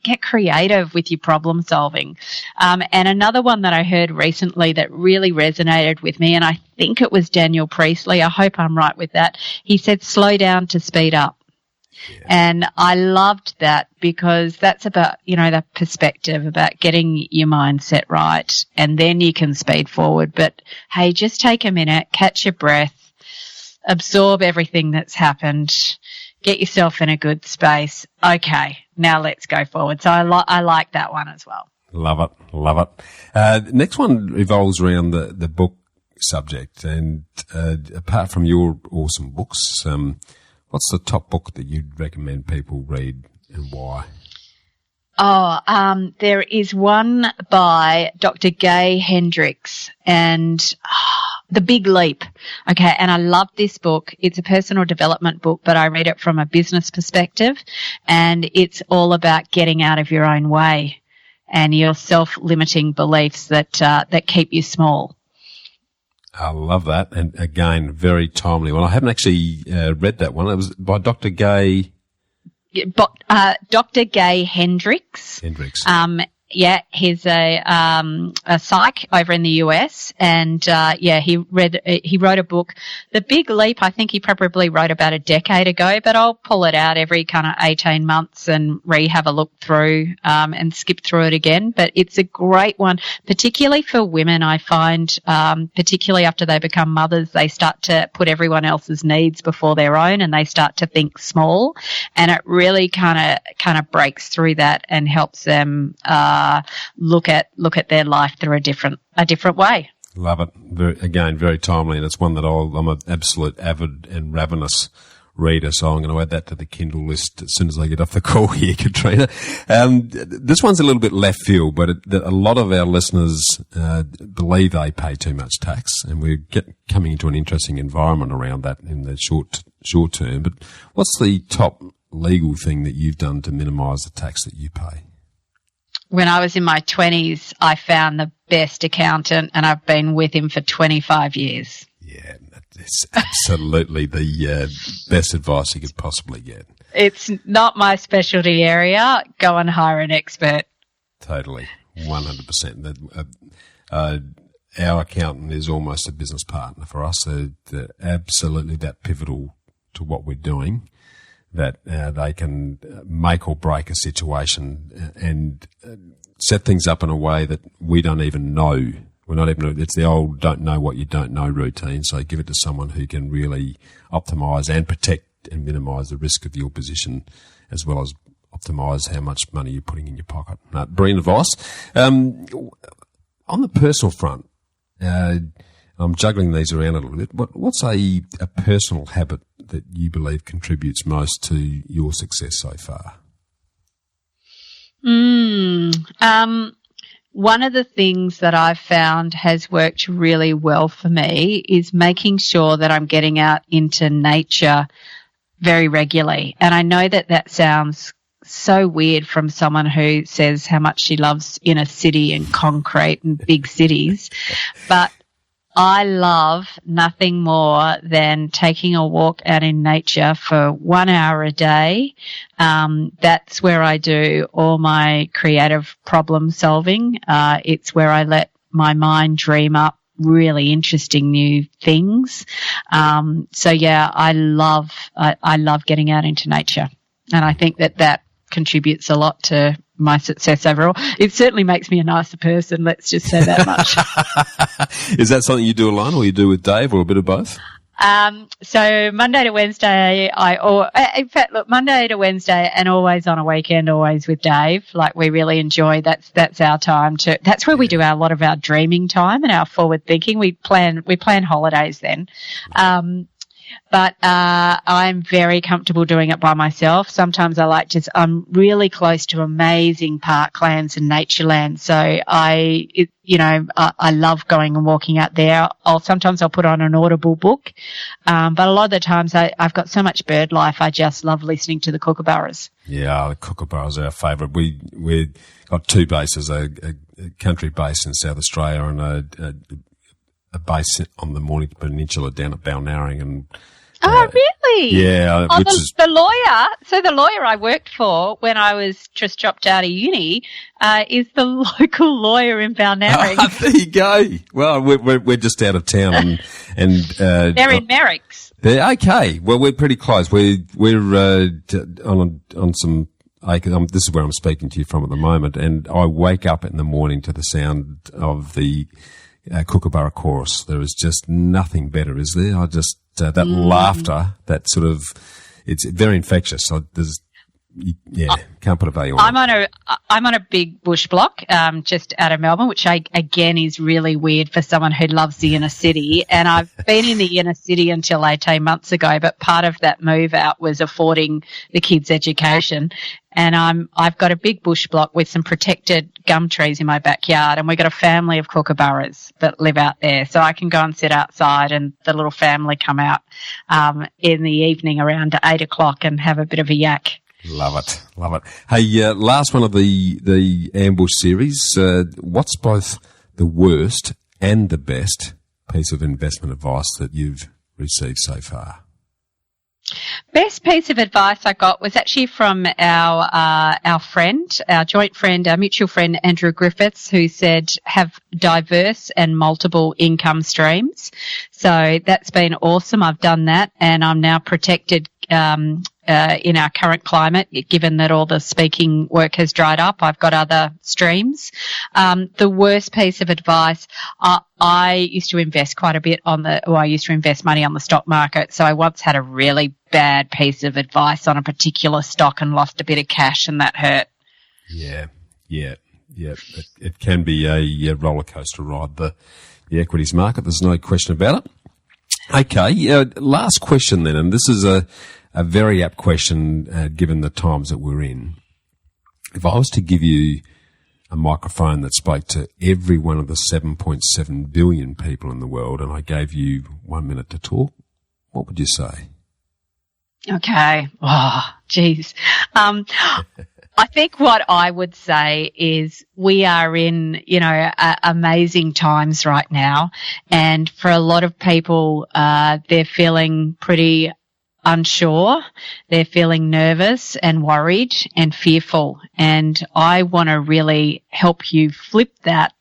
get creative with your problem solving. And another one that I heard recently that really resonated with me, and I think it was Daniel Priestley, I hope I'm right with that. He said, slow down to speed up. Yeah. And I loved that because that's about, the perspective, about getting your mindset right, and then you can speed forward. But hey, just take a minute, catch your breath, absorb everything that's happened, get yourself in a good space. Okay, now let's go forward. So I like that one as well. Love it. The next one revolves around the book subject, and apart from your awesome books, what's the top book that you'd recommend people read and why? There is one by Dr. Gay Hendricks, and The Big Leap. Okay, and I love this book. It's a personal development book, but I read it from a business perspective, and it's all about getting out of your own way and your self-limiting beliefs that keep you small. I love that, and again, very timely. Well, I haven't actually read that one. It was by Dr. Gay. Dr. Gay Hendricks. Yeah, he's a psych over in the US, and he wrote a book, The Big Leap. I think he probably wrote about a decade ago, but I'll pull it out every kind of 18 months and have a look through and skip through it again. But it's a great one, particularly for women. I find, particularly after they become mothers, they start to put everyone else's needs before their own, and they start to think small, and it really kind of breaks through that and helps them look at their life through a different way. Love it. Very timely, and it's one that I'm an absolute avid and ravenous reader, so I'm going to add that to the Kindle list as soon as I get off the call here, Katrina. This one's a little bit left field, but a lot of our listeners believe they pay too much tax, and we're coming into an interesting environment around that in the short term. But what's the top legal thing that you've done to minimise the tax that you pay? When I was in my 20s, I found the best accountant, and I've been with him for 25 years. Yeah, that's absolutely the best advice you could possibly get. It's not my specialty area. Go and hire an expert. Totally, 100%. Our accountant is almost a business partner for us. They're absolutely that pivotal to what we're doing, that they can make or break a situation and set things up in a way that we don't even know. It's the old don't know what you don't know routine. So give it to someone who can really optimise and protect and minimise the risk of your position, as well as optimise how much money you're putting in your pocket. Brilliant advice. On the personal front, I'm juggling these around a little bit. What's a personal habit that you believe contributes most to your success so far? One of the things that I've found has worked really well for me is making sure that I'm getting out into nature very regularly. And I know that sounds so weird from someone who says how much she loves inner city and concrete and big cities, but I love nothing more than taking a walk out in nature for 1 hour a day. That's where I do all my creative problem solving. It's where I let my mind dream up really interesting new things. So yeah, I love getting out into nature, and I think that contributes a lot to my success overall. It certainly makes me a nicer person, let's just say that much. Is that something you do alone, or you do with Dave, or a bit of both? So Monday to Wednesday, Monday to Wednesday and always on a weekend, always with Dave. Like, we really enjoy that's our time that's where we do a lot of our dreaming time and our forward thinking. We plan holidays then. But I'm very comfortable doing it by myself. Sometimes I'm really close to amazing parklands and natureland. So I love going and walking out there. Sometimes I'll put on an Audible book. But a lot of the times I've got so much bird life. I just love listening to the kookaburras. Yeah, the kookaburras are our favourite. We've got two bases, a country base in South Australia and a base on the Mornington Peninsula down at Balnarring. And really? Yeah. The lawyer. So the lawyer I worked for when I was just dropped out of uni is the local lawyer in Balnarring. There you go. Well, we're just out of town, and they're in Merricks. They're okay. Well, we're pretty close. We're on some acres. This is where I'm speaking to you from at the moment, and I wake up in the morning to the sound of the Kookaburra chorus. There is just nothing better, is there? I just that laughter, that sort of, it's very infectious. Can't put a value on it. I'm on a big bush block, just out of Melbourne, which again is really weird for someone who loves the inner city. And I've been in the inner city until 18 months ago, but part of that move out was affording the kids education. And I've got a big bush block with some protected gum trees in my backyard, and we've got a family of kookaburras that live out there. So I can go and sit outside, and the little family come out in the evening around 8 o'clock and have a bit of a yak. Love it. Hey, last one of the ambush series. What's both the worst and the best piece of investment advice that you've received so far? Best piece of advice I got was actually from our friend, our joint friend, our mutual friend, Andrew Griffiths, who said have diverse and multiple income streams. So that's been awesome. I've done that, and I'm now protected in our current climate, given that all the speaking work has dried up. I've got other streams. The worst piece of advice, I used to invest quite a bit I used to invest money on the stock market. So I once had a really bad piece of advice on a particular stock and lost a bit of cash, and that hurt. Yeah. It can be a roller coaster ride, the equities market. There's no question about it. Okay. Last question then, and this is a very apt question given the times that we're in. If I was to give you a microphone that spoke to every one of the 7.7 billion people in the world, and I gave you 1 minute to talk, what would you say? Okay. Oh, geez. I think what I would say is we are in, amazing times right now. And for a lot of people, they're feeling pretty unsure. They're feeling nervous and worried and fearful. And I want to really help you flip that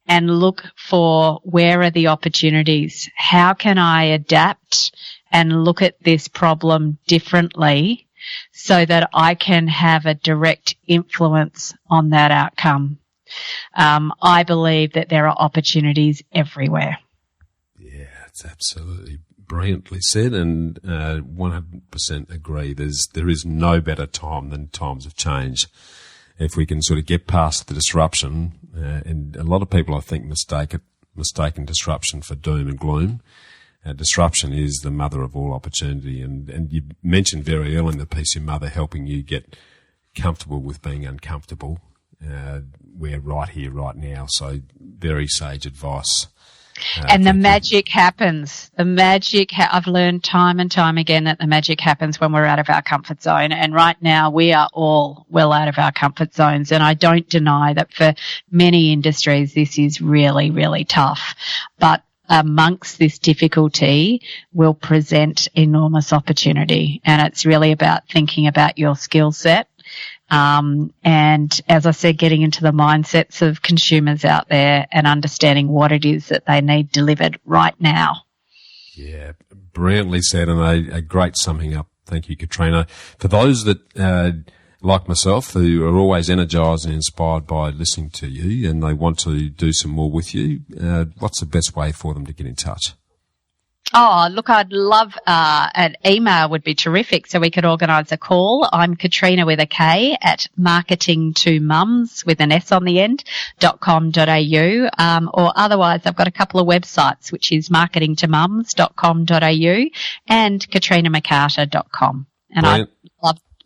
and look for where are the opportunities? How can I adapt and look at this problem differently so that I can have a direct influence on that outcome? I believe that there are opportunities everywhere. Yeah, it's absolutely brilliantly said, and 100% agree. There is no better time than times of change. If we can sort of get past the disruption, and a lot of people, I think, mistaken disruption for doom and gloom. Disruption is the mother of all opportunity, and you mentioned very early in the piece your mother helping you get comfortable with being uncomfortable. We're right here, right now, so very sage advice. And the magic happens. I've learned time and time again that the magic happens when we're out of our comfort zone. And right now we are all well out of our comfort zones. And I don't deny that for many industries this is really, really tough. But amongst this difficulty will present enormous opportunity. And it's really about thinking about your skill set. And as I said, getting into the mindsets of consumers out there and understanding what it is that they need delivered right now. Yeah, brilliantly said, and a great summing up. Thank you, Katrina. For those that, like myself, who are always energised and inspired by listening to you and they want to do some more with you, what's the best way for them to get in touch? Oh, look, I'd love an email would be terrific, so we could organise a call. I'm Katrina with a K at marketingtomums with an S on the end .com.au, or otherwise I've got a couple of websites, which is marketingtomums.com.au and katrinamccarter.com. And I'd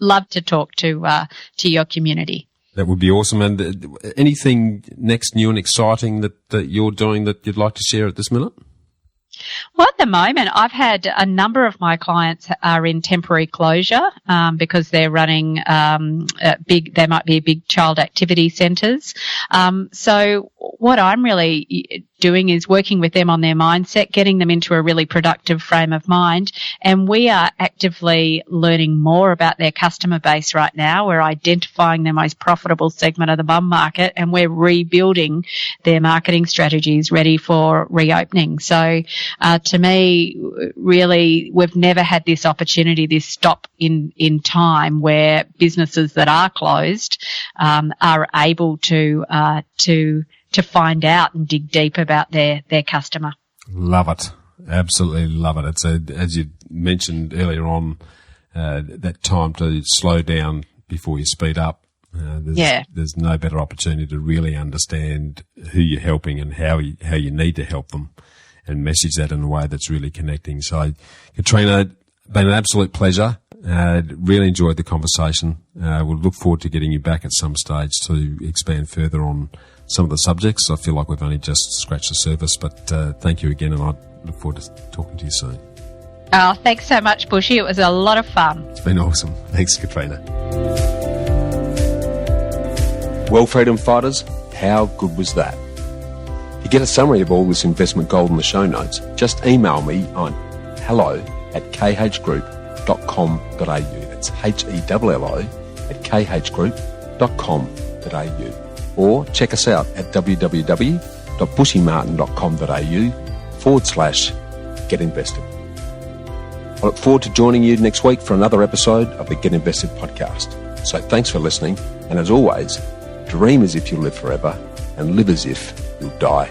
love to talk to your community. That would be awesome. And anything next new and exciting that you're doing that you'd like to share at this minute? Well, at the moment, I've had a number of my clients are in temporary closure because they're running they might be big child activity centres. So what I'm really doing is working with them on their mindset, getting them into a really productive frame of mind. And we are actively learning more about their customer base right now. We're identifying the most profitable segment of the mum market, and we're rebuilding their marketing strategies ready for reopening. So to me, really, we've never had this opportunity, this stop in time where businesses that are closed are able to find out and dig deep about their customer. Love it. Absolutely love it. It's as you mentioned earlier on, that time to slow down before you speed up. There's no better opportunity to really understand who you're helping and how you need to help them, and message that in a way that's really connecting. So, Katrina, been an absolute pleasure. Really enjoyed the conversation. We'll look forward to getting you back at some stage to expand further on some of the subjects. I feel like we've only just scratched the surface, but thank you again, and I look forward to talking to you soon. Oh, thanks so much, Bushy. It was a lot of fun. It's been awesome. Thanks, Katrina. Well, freedom fighters, how good was that? To get a summary of all this investment gold in the show notes, just email me on hello@khgroup.com.au. That's hello@khgroup.com.au. Or check us out at www.bushymartin.com.au/Get Invested. I look forward to joining you next week for another episode of the Get Invested podcast. So thanks for listening, and as always, dream as if you live forever and live as if you'll die